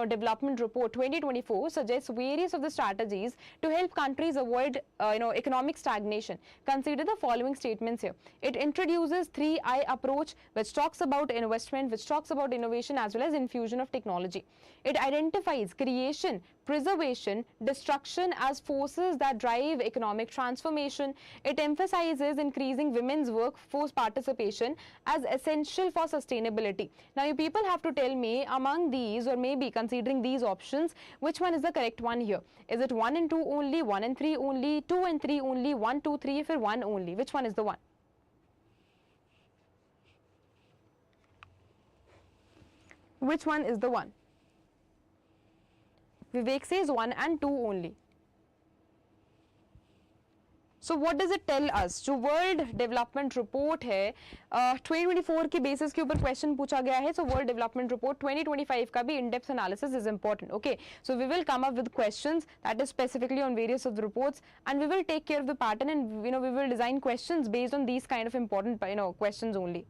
Development Report 2024 suggests various of the strategies to help countries avoid economic stagnation. Consider the following statements here. It introduces 3I approach, which talks about investment, which talks about innovation as well as infusion of technology. It identifies creation, preservation, destruction as forces that drive economic transformation. It emphasizes increasing women's workforce participation as essential for sustainability. Now, you people have to tell me among these, or maybe considering these options, which one is the correct one here? Is it 1 and 2 only, 1 and 3 only, 2 and 3 only, 1, 2, 3, if 1 only? Which one is the one? Which one is the one? Vivek says 1 and 2 only. So what does it tell us? जो world development report है 2024 के basis के ऊपर question पूछा गया है. So world development report 2025 का भी in-depth analysis is important. Okay, so we will come up with questions that is specifically on various of the reports, and we will take care of the pattern, and we will design questions based on these kind of important questions only,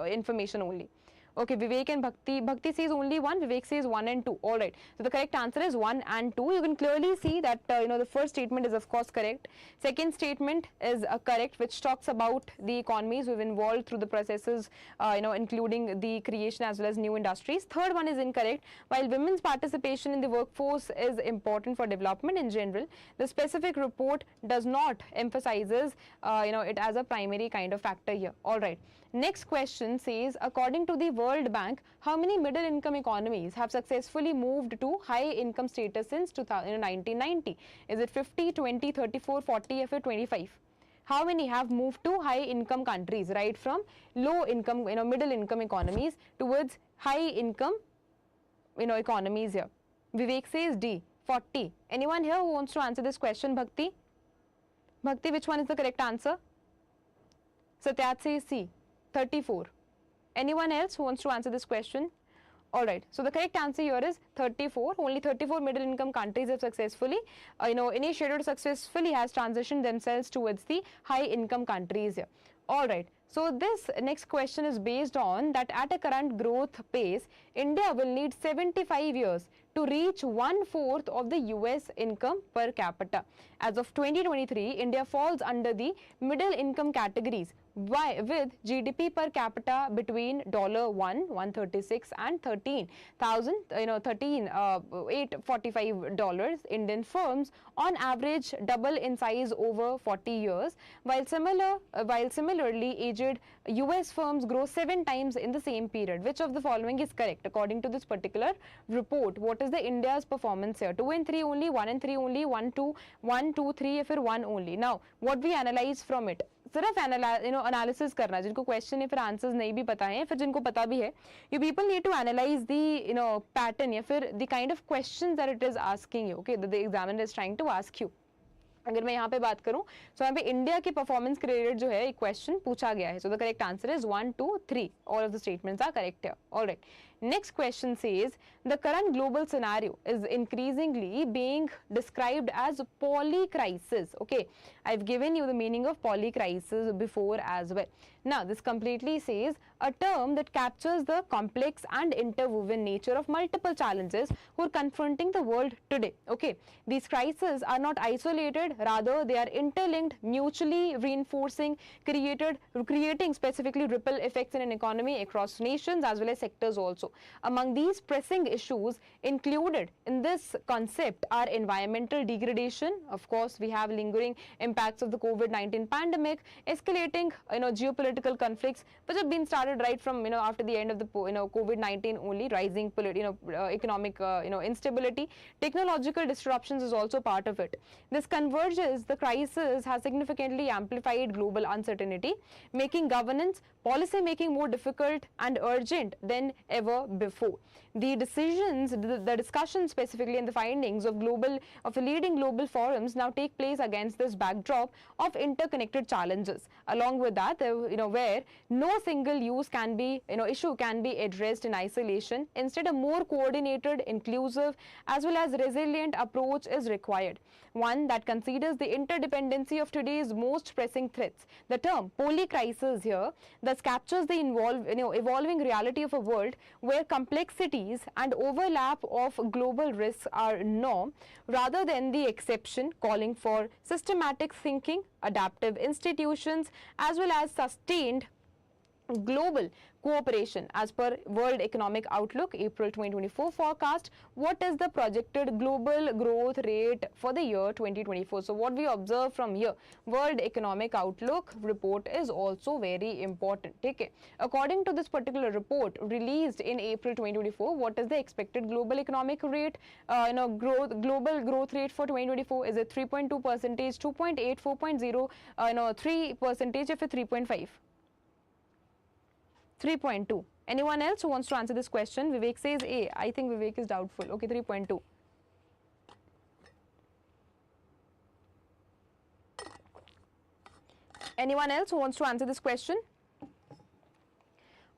information only. Okay, Vivek and Bhakti. Bhakti says only 1, Vivek says 1 and 2. All right. So the correct answer is 1 and 2. You can clearly see that the first statement is of course correct. Second statement is correct, which talks about the economies we've involved through the processes, including the creation as well as new industries. Third one is incorrect. While women's participation in the workforce is important for development in general, the specific report does not emphasizes it as a primary kind of factor here. All right. Next question says, according to the World Bank, how many middle income economies have successfully moved to high income status since 1990? Is it 50, 20, 34, 40 or 25? How many have moved to high income countries, right, from low income, middle income economies towards high income, economies here? Vivek says D, 40. Anyone here who wants to answer this question, Bhakti? Bhakti, which one is the correct answer? Satyat says C, 34. Anyone else who wants to answer this question? All right. So the correct answer here is 34. Only 34 middle income countries have successfully, initiated successfully has transitioned themselves towards the high income countries here. All right. So this next question is based on that at a current growth pace, India will need 75 years to reach 1/4 of the US income per capita. As of 2023, India falls under the middle income categories with GDP per capita between $136 and $845 Indian firms on average double in size over 40 years, while similarly aged US firms grow 7 times in the same period. Which of the following is correct according to this particular report? What is the India's performance here? 2 and 3 only, 1 and 3 only, 1, 2, 1, 2, 3 या फिर 1 only. Now what we analyze from it, सिर्फ analysis करना, जिनको question या फिर answers नहीं भी पता है, फिर जिनको पता भी है, you people need to analyse the pattern या फिर the kind of questions that it is asking you, okay, the examiner is trying to ask you. अगर मैं यहाँ पे बात करूँ तो यहाँ पे इंडिया के परफॉर्मेंस के रिलेटेड जो है एक क्वेश्चन पूछा गया है. So the correct answer is 1, 2, 3. All of the statements are correct here. Alright. Next question says, the current global scenario is increasingly being described as polycrisis. Okay, I've given you the meaning of polycrisis before as well. Now, this completely says a term that captures the complex and interwoven nature of multiple challenges who are confronting the world today. Okay, these crises are not isolated, rather they are interlinked, mutually reinforcing, creating specifically ripple effects in an economy across nations as well as sectors also. Among these pressing issues included in this concept are environmental degradation. Of course, we have lingering impacts of the COVID-19 pandemic, escalating geopolitical conflicts which have been started right from after the end of the COVID-19 only, rising economic instability. Technological disruptions is also part of it. This converges, the crisis has significantly amplified global uncertainty, making governance, policy making more difficult and urgent than ever before. The decisions, the discussions specifically and the findings of the leading global forums now take place against this backdrop of interconnected challenges. Along with that, where no single issue can be addressed in isolation. Instead, a more coordinated, inclusive, as well as resilient approach is required. One that considers the interdependency of today's most pressing threats. The term polycrisis here thus captures the evolving reality of a world where complexities and overlap of global risks are norm rather than the exception, calling for systematic thinking, adaptive institutions, as well as sustained global cooperation. As per World Economic Outlook April 2024 forecast, what is the projected global growth rate for the year 2024? So what we observe from here, World Economic Outlook report is also very important. Okay, according to this particular report released in April 2024, what is the expected global economic rate, global growth rate for 2024? Is it 3.2%, 2.8, 4.0, 3% or 3.5? 3.2. Anyone else who wants to answer this question? Vivek says A. I think Vivek is doubtful. Okay, 3.2. Anyone else who wants to answer this question?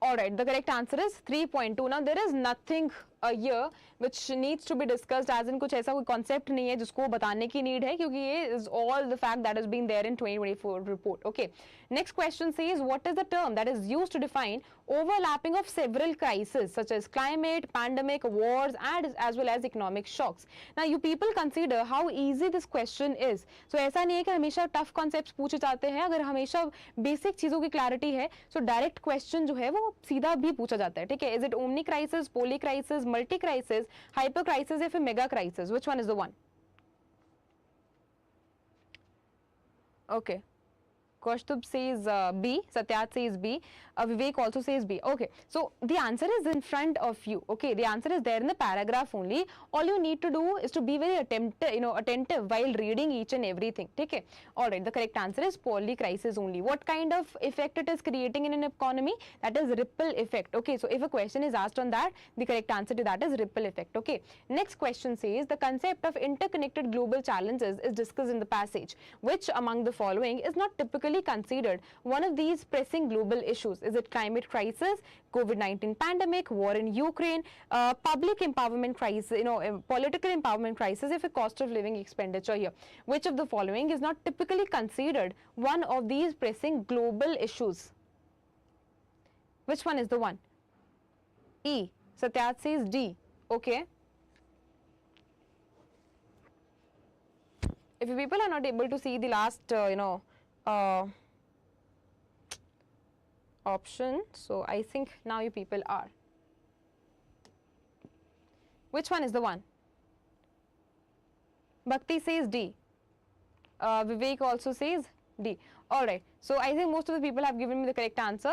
Alright, the correct answer is 3.2. Now, there is nothing a year which needs to be discussed, as in कुछ ऐसा कोई concept नहीं है जिसको बताने की need है, क्योंकि ये is all the fact that has been there in 2024 report. Okay. Next question says, what is the term that is used to define overlapping of several crises such as climate, pandemic, wars, and as well as economic shocks? Now you people consider how easy this question is. So ऐसा नहीं है कि हमेशा tough concepts पूछे जाते हैं. अगर हमेशा basic चीजों की clarity है, so direct question जो है वो सीधा भी पूछा जाता है. ठीक है? Is it omni crisis, poly crisis, multi crisis, hyper crisis या फिर mega crisis? Which one is the one? Okay. Kaustubh says B, Satyat says B, Vivek also says B. Okay, so the answer is in front of you. Okay, the answer is there in the paragraph only. All you need to do is to be very attentive while reading each and everything. Okay, all right. The correct answer is poly crisis only. What kind of effect it is creating in an economy? That is ripple effect. Okay, so if a question is asked on that, the correct answer to that is ripple effect. Okay. Next question says the concept of interconnected global challenges is discussed in the passage. Which among the following is not typically considered one of these pressing global issues? Is it climate crisis, COVID-19 pandemic, war in Ukraine, public empowerment crisis, political empowerment crisis, if a cost of living expenditure here? Which of the following is not typically considered one of these pressing global issues? Which one is the one? E. Satyat says D. Okay. If you people are not able to see the last, option, so I think now you people are. Which one is the one? Bhakti says D. Vivek also says D. All right. So I think most of the people have given me the correct answer.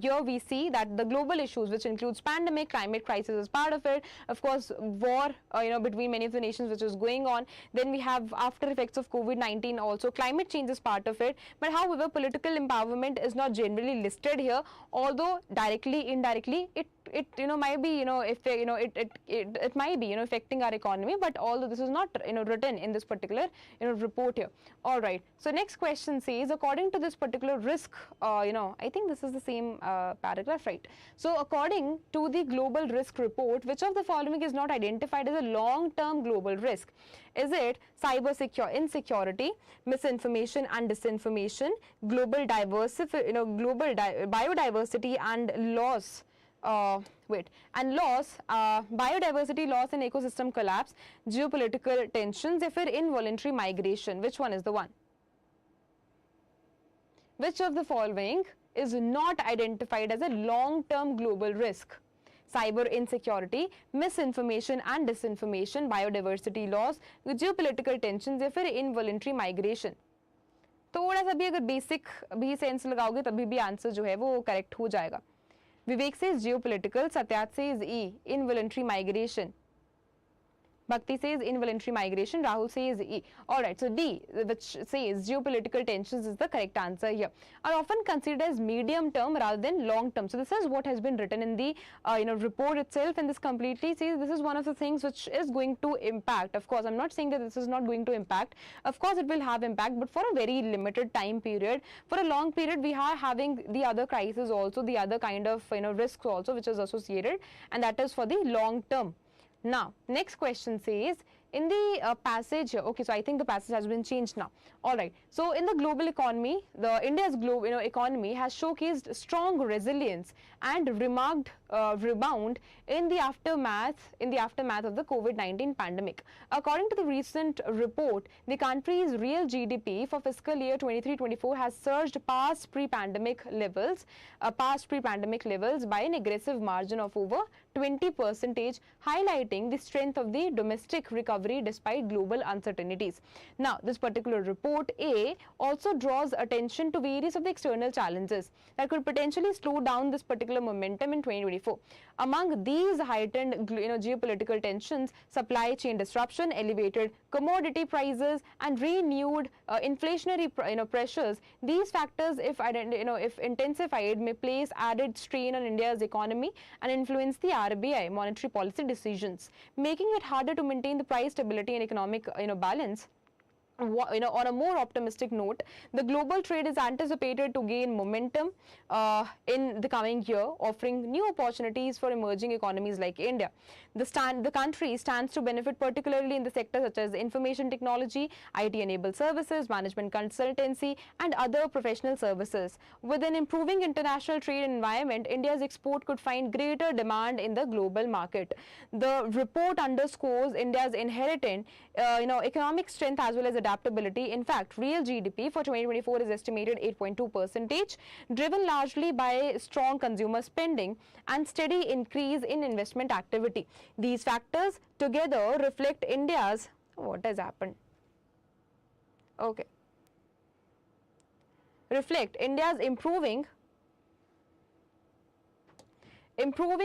Here we see that the global issues, which includes pandemic, climate crisis is part of it. Of course, war, between many of the nations, which is going on. Then we have after effects of COVID-19 also. Climate change is part of it. But however, political empowerment is not generally listed here. Although directly, indirectly, it might be it might be affecting our economy. But although this is not written in this particular report here. All right. So next question says, according to this particular risk, I think this is the same paragraph, right? So according to the global risk report, which of the following is not identified as a long-term global risk? Is it cyber insecurity, misinformation and disinformation, global biodiversity and loss? Biodiversity loss and ecosystem collapse, geopolitical tensions, if involuntary migration? Which one is the one? Which of the following is not identified as a long-term global risk? Cyber insecurity, misinformation and disinformation, biodiversity loss, geopolitical tensions या फिर involuntary migration? थोड़ा सा भी अगर basic भी sense लगाओगे तभी भी आंसर जो है वो करेक्ट हो जाएगा. Vivek says geopolitical, Satyat says E, involuntary migration. Bhakti says involuntary migration, Rahul says E. Alright, so D, which says geopolitical tensions, is the correct answer here. Are often considered as medium term rather than long term. So this is what has been written in the report itself, and this completely says this is one of the things which is going to impact. Of course, I'm not saying that this is not going to impact. Of course, it will have impact, but for a very limited time period. For a long period, we are having the other crisis also, the other kind of risks also which is associated, and that is for the long term. Now, next question says, in the passage here, okay, so I think the passage has been changed now. All right. So, in the global economy, India's global economy has showcased strong resilience and remarked rebound in the aftermath of the COVID-19 pandemic. According to the recent report, the country's real GDP for fiscal year 23-24 has surged past pre-pandemic levels by an aggressive margin of over 20%, highlighting the strength of the domestic recovery despite global uncertainties. Now, this particular report A also draws attention to various of the external challenges that could potentially slow down this particular momentum in 2024. Among these heightened geopolitical tensions, supply chain disruption, elevated commodity prices, and renewed inflationary pressures. These factors, if intensified, may place added strain on India's economy and influence the RBI monetary policy decisions, making it harder to maintain the price stability and economic balance. on a more optimistic note, the global trade is anticipated to gain momentum in the coming year, offering new opportunities for emerging economies like India. The country stands to benefit particularly in the sectors such as information technology, IT-enabled services, management consultancy, and other professional services. With an improving international trade environment, India's export could find greater demand in the global market. The report underscores India's inherent, economic strength as well as adaptability. In fact, real GDP for 2024 is estimated 8.2%, driven largely by strong consumer spending and steady increase in investment activity. These factors together reflect India's, what has happened? Okay. Reflect India's improving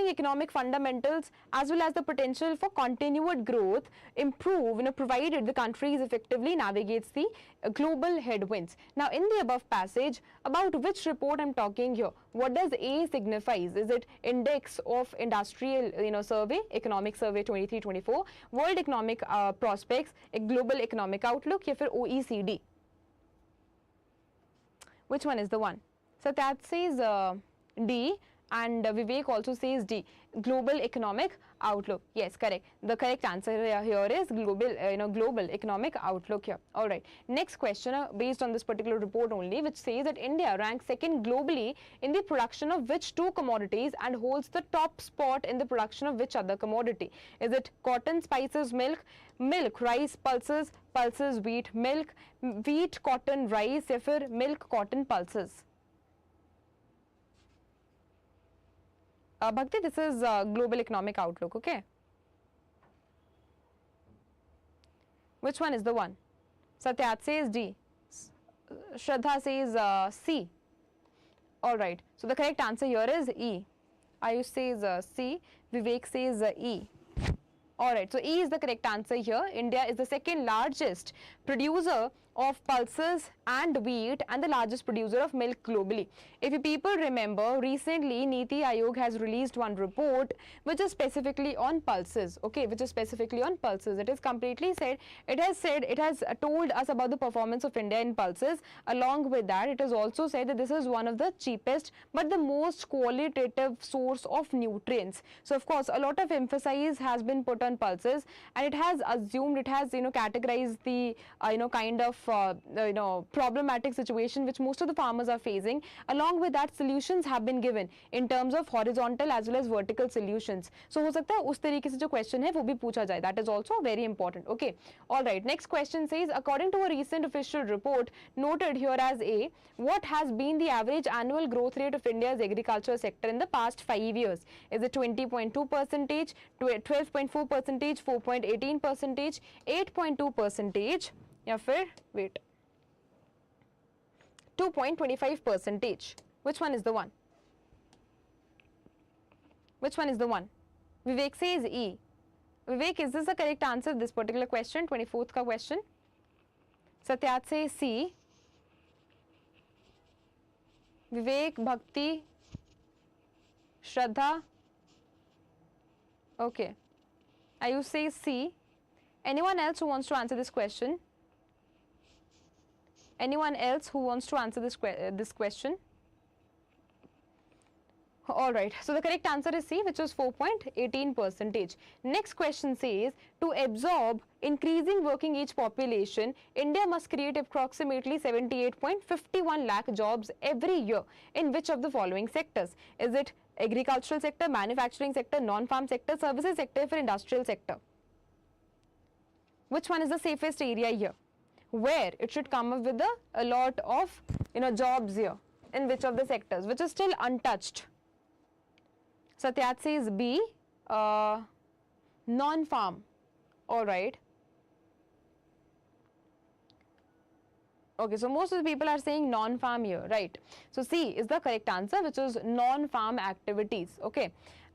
economic fundamentals as well as the potential for continued growth provided the country effectively navigates the global headwinds. Now, in the above passage, about which report I'm talking here? What does A signifies? Is it Index of Industrial Survey, Economic Survey 23-24, World Economic Prospects, a Global Economic Outlook, या फिर OECD? Which one is the one? So that says D. And Vivek also says D, Global Economic Outlook. Yes, correct. The correct answer here is Global Economic Outlook here. All right. Next question based on this particular report only, which says that India ranks second globally in the production of which two commodities and holds the top spot in the production of which other commodity? Is it cotton, spices, milk, rice, pulses, wheat, milk, wheat, cotton, rice, या फिर milk, cotton, pulses? Bhakti, this is Global Economic Outlook, okay? Which one is the one? Satyat says D. Shraddha says C. Alright, so the correct answer here is E. Ayush says C. Vivek says E. Alright, so E is the correct answer here. India is the second largest producer of pulses and wheat and the largest producer of milk globally. If you people remember, recently NITI Aayog has released one report which is specifically on pulses, okay, which is specifically on pulses. It is completely said, it has told us about the performance of India in pulses. Along with that, it has also said that this is one of the cheapest but the most qualitative source of nutrients. So of course, a lot of emphasis has been put on pulses, and it has assumed, it has categorized the kind of problematic situation which most of the farmers are facing. Along with that, solutions have been given in terms of horizontal as well as vertical solutions. So हो सकता है उस तरीके से जो question है वो भी पूछा जाए. That is also very important. Okay. All right. Next question says, according to a recent official report noted here as A, what has been the average annual growth rate of India's agriculture sector in the past 5 years? Is it 20.2%, 12.4%, 4.18%, 8.2%? या फिर wait 2.25%? Which one is the one? Which one is the one? Vivek says E. Vivek, is this the correct answer of this particular question, 24th ka question? Satyat says C. Vivek, Bhakti, Shraddha. Okay. Ayush says C. Anyone else who wants to answer this question? Anyone else who wants to answer this question? All right, so the correct answer is C, which is 4.18%. Next question says, to absorb increasing working age population, India must create approximately 78.51 lakh jobs every year in which of the following sectors? Is it agricultural sector, manufacturing sector, non-farm sector, services sector, or industrial sector? Which one is the safest area here, where it should come up with a lot of jobs here, in which of the sectors, which is still untouched? Satyat says B, non-farm. All right. Okay, so most of the people are saying non-farm here, right? So C is the correct answer, which is non-farm activities. Okay.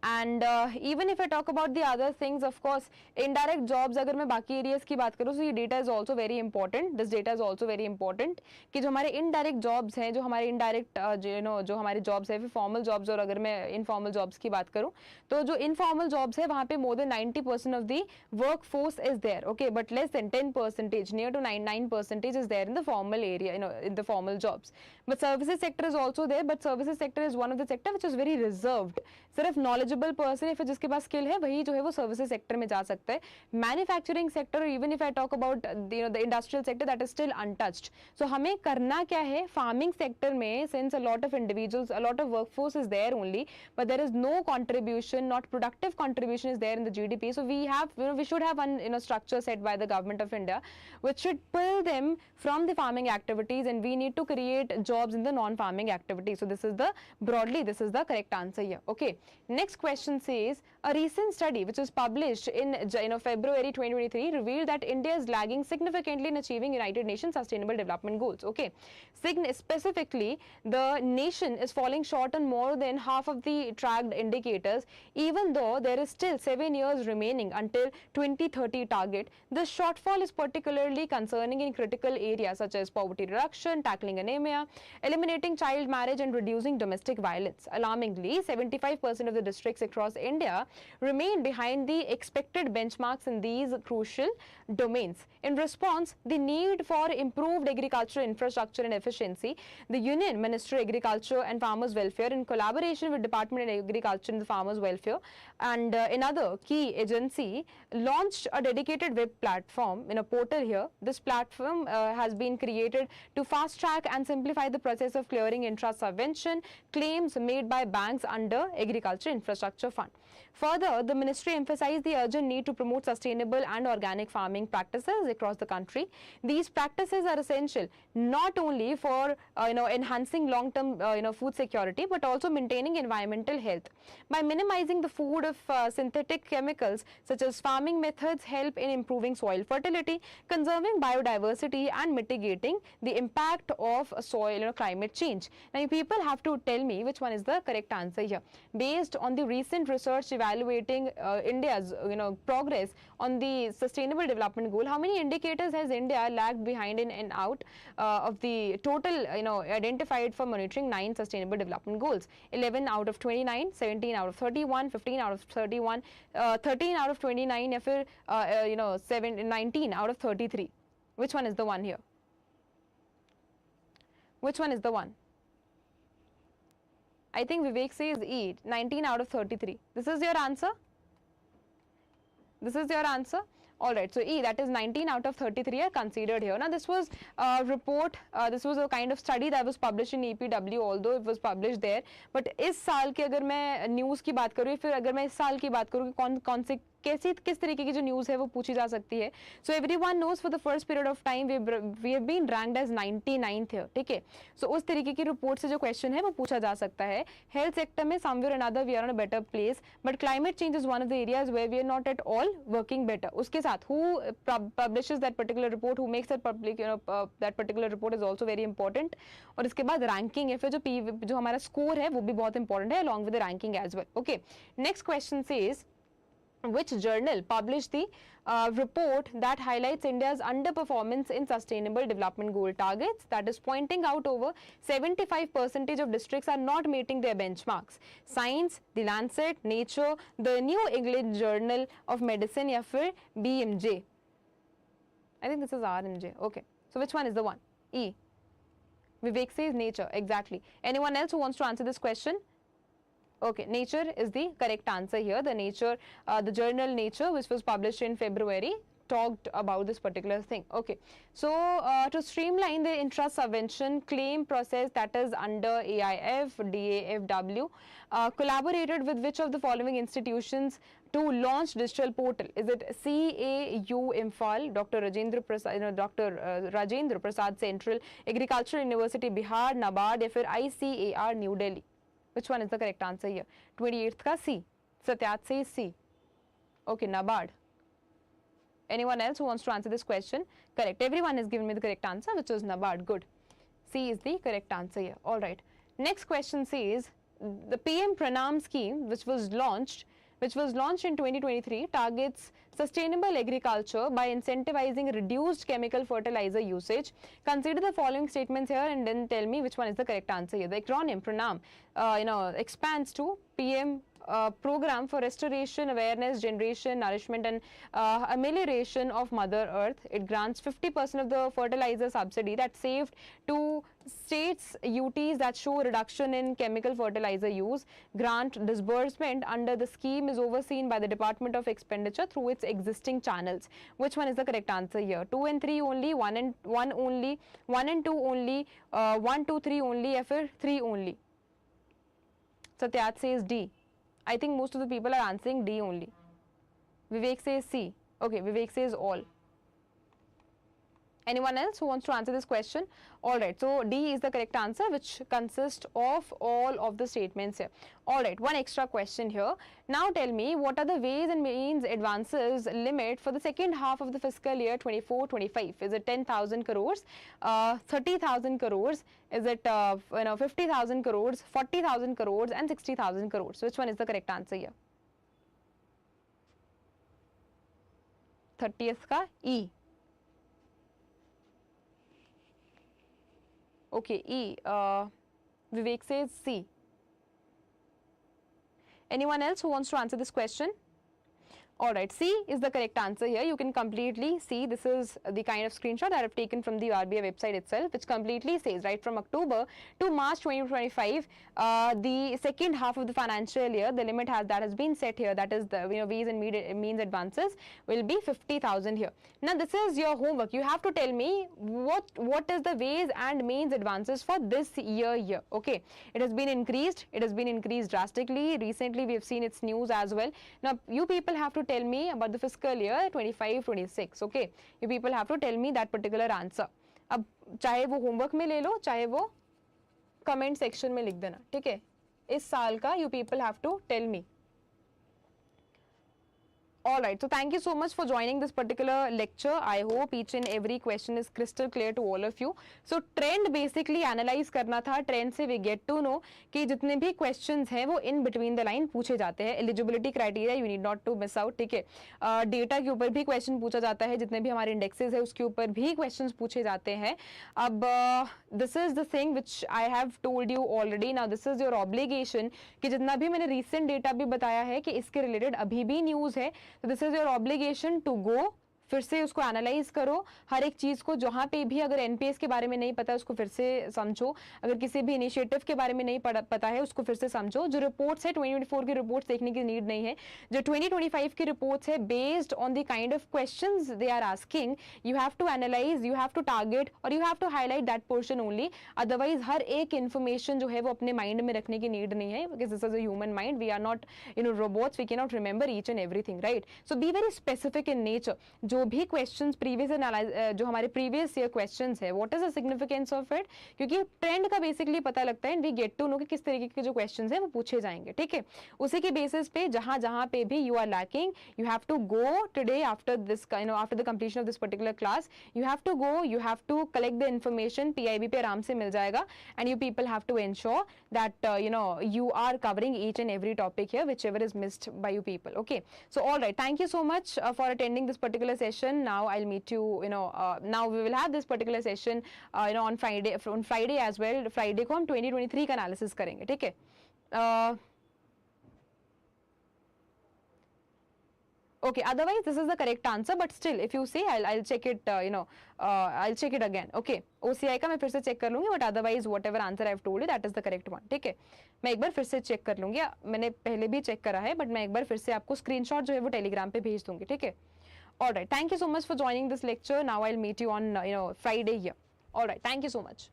And even if I talk about the other things, of course, indirect jobs, अगर मैं बाकी areas की बात करूँ, so ये data is also very important. This data is also very important कि जो हमारे indirect jobs हैं, जो हमारे indirect जो हमारे jobs हैं, फिर formal jobs, और अगर मैं informal jobs की बात करूँ, तो जो informal jobs है वहाँ पे more than 90% of the workforce is there, okay, but less than 10%, near to 9% is there in the formal area, in the formal jobs. But services sector is also there, but services sector is one of the sector which is very reserved. सिर्फ knowledgeable person या फिर जिसके पास skill है वही जो है वो services sector में जा सकता है. Manufacturing sector, even if I talk about the industrial sector, that is still untouched. So हमें करना क्या है, farming sector में, since a lot of individuals, a lot of workforce is there only, but there is no contribution, not productive contribution is there in the GDP. So we have, we should have one structure set by the government of India which should pull them from the farming activities, and we need to create jobs in the non-farming activities. So this is the, broadly, this is the correct answer here. Okay, next question says, a recent study which was published in February 2023 revealed that India is lagging significantly in achieving United Nations Sustainable Development Goals. Okay, specifically, the nation is falling short on more than half of the tracked indicators, even though there is still 7 years remaining until 2030 target. The shortfall is particularly concerning in critical areas such as poverty reduction, tackling anemia, eliminating child marriage, and reducing domestic violence. Alarmingly, 75% of the districts across India remain behind the expected benchmarks in these crucial domains. In response, the need for improved agricultural infrastructure and efficiency, the Union Ministry of Agriculture and Farmers Welfare, in collaboration with Department of Agriculture and the Farmers Welfare and another key agency, launched a dedicated web platform in a portal here. This platform has been created to fast track and simplify the process of clearing intra-subvention claims made by banks under Agriculture Infrastructure Fund. Further, the ministry emphasized the urgent need to promote sustainable and organic farming practices across the country. These practices are essential not only for enhancing long-term food security, but also maintaining environmental health. By minimizing the food of synthetic chemicals, such as farming methods help in improving soil fertility, conserving biodiversity, and mitigating the impact of soil climate change. Now, people have to tell me which one is the correct answer here. Based on the recent research evaluating India's progress on the Sustainable Development Goal, how many indicators has India lagged behind in and out of the total identified for monitoring 9 Sustainable Development Goals? 11 out of 29, 17 out of 31, 15 out of 31, 13 out of 29, या फिर 19 out of 33. Which one is the one here? Which one is the one? I think Vivek says E, 19 out of 33. This is your answer? This is your answer? Alright, so E, that is 19 out of 33 are considered here. Now, this was a report, this was a kind of study that was published in EPW, although it was published there. But इस साल की अगर मैं news की बात करूँ, फिर अगर मैं इस साल की बात करूँ कि कौन से किस तरीके की जो न्यूज़ है वो पूछी जा सकती है. So everyone knows for the first period of time we have been ranked as 99th here. ठीक है, सो उस तरीके की रिपोर्ट से जो क्वेश्चन है वो पूछा जा सकता है. हेल्थ सेक्टर में समवेयर और another we are on a better place, but climate change is one of the areas where we are not at all working better. उसके साथ who publishes that particular report, who makes that public that particular report is also very important. और इसके बाद ranking है, फिर जो हमारा score है वो भी बहुत इंपॉर्टेंट है along with the ranking as well. Okay, next question says, which journal published the report that highlights India's underperformance in sustainable development goal targets, that is pointing out over 75% of districts are not meeting their benchmarks? Science, the Lancet, Nature, the New England Journal of Medicine, या फिर BMJ? I think this is RMJ. Okay, so which one is the one? E. Vivek says Nature. Exactly. Anyone else who wants to answer this question? Okay, Nature is the correct answer here. The Nature, the journal Nature, which was published in February, talked about this particular thing. Okay, so to streamline the intra-subvention claim process that is under AIF, DAFW, collaborated with which of the following institutions to launch digital portal? Is it CAU Imphal, Dr. Rajendra Prasad Central Agricultural University Bihar, NABARD, या फिर ICAR New Delhi? Which one is the correct answer here? 28th ka C. Satyat says C. Okay, NABARD. Anyone else who wants to answer this question? Correct. Everyone has given me the correct answer, which is NABARD. Good. C is the correct answer here. All right. Next question says, the PM Pranam scheme, which was launched in 2023, targets sustainable agriculture by incentivizing reduced chemical fertilizer usage. Consider the following statements here and then tell me which one is the correct answer here. The acronym Pranam, expands to PM program for restoration, awareness, generation, nourishment and amelioration of Mother Earth. It grants 50% of the fertilizer subsidy that's saved to states, UTs that show reduction in chemical fertilizer use. Grant disbursement under the scheme is overseen by the Department of Expenditure through its existing channels. Which one is the correct answer here? 2 and 3 only, 1 and 1 only, 1 and 2 only, 1, 2, 3 only, या फिर 3 only? Satyat says D. I think most of the people are answering D only. Vivek says C. Okay, Vivek says all. Anyone else who wants to answer this question? Alright, so D is the correct answer, which consists of all of the statements here. Alright, one extra question here. Now tell me, what are the ways and means advances limit for the second half of the fiscal year 24-25? Is it 10,000 crores, 30,000 crores? Is it 50,000 crores, 40,000 crores and 60,000 crores? Which one is the correct answer here? 30th ka E. Okay, E. Vivek says C. Anyone else who wants to answer this question? Alright, C is the correct answer here. You can completely see, this is the kind of screenshot that I have taken from the RBI website itself, which completely says right from October to March 2025, the second half of the financial year, the limit that has been set here, that is the ways and means advances, will be 50,000 here. Now this is your homework. You have to tell me what is the ways and means advances for this year here. Okay, it has been increased. It has been increased drastically. Recently we have seen its news as well. Now you people have to tell me about the fiscal year 25-26. Okay, you people have to tell me that particular answer. अब चाहे वो homework में ले लो, चाहे वो comment section में लिख देना, ठीक है? इस साल का you people have to tell me. Alright, so thank you so much for joining this particular lecture. I hope each and every question is crystal clear to all of you. So trend basically analyze करना था. Trend से we get to know कि जितने भी questions हैं वो in between the line पूछे जाते हैं. Eligibility criteria you need not to miss out, ठीक है? Data के ऊपर भी question पूछा जाता है. जितने भी हमारे indexes हैं उसके ऊपर भी questions पूछे जाते हैं. अब this is the thing which I have told you already. Now this is your obligation कि जितना भी मैंने recent data भी बताया है कि इसके related अभी भी news है. So this is your obligation to go. फिर से उसको एनालाइज करो, हर एक चीज को, जहां पे भी अगर एनपीएस के बारे में नहीं पता है उसको फिर से समझो, अगर किसी भी इनिशिएटिव के बारे में नहीं पता है उसको फिर से समझो. जो रिपोर्ट्स है 2024 की रिपोर्ट्स देखने की नीड नहीं है. जो 2025 की रिपोर्ट्स है based on the kind of questions they are asking, you have to analyse, you have to target और you have to highlight that portion only. Otherwise हर एक इन्फॉर्मेशन जो है वो अपने माइंड में रखने की नीड नहीं है, because this is a human mind. We are not robots, we can not remember each and everything, right? So be very specific in nature. जो भी क्वेश्चंस जो हमारे प्रीवियस ईयर क्वेश्चंस है, what is the significance of it, क्योंकि trend का basically पता लगता है and we get to know कि किस तरीके के जो क्वेश्चंस हैं वो पूछे जाएंगे, ठीक है? उसी के बेसिस पे जहां पे भी you are lacking, you have to go today after this after the completion of this particular class, you have to go, you have to collect the information. PIB पे आराम से मिल जाएगा and you people have to ensure that you are covering each and every topic here whichever is missed by you people. Okay, so all right, thank you so much for attending this particular session. Now I'll meet you, now we will have this particular session on Friday as well. Friday को हम 2023 का analysis करेंगे, ठीक है? Okay, otherwise this is the correct answer, but still if you say I'll check it, I'll check it again. Okay, OCI का मैं फिर से check कर लूँगी, but otherwise whatever answer I've told you that is the correct one. ठीक है, मैं एक बार फिर से check कर लूँगी. मैंने पहले भी check करा है, but मैं एक बार फिर से आपको screenshot जो है वो Telegram पे भेज दूँगी, ठीक है? All right, thank you so much for joining this lecture. Now I'll meet you on Friday here. All right, thank you so much.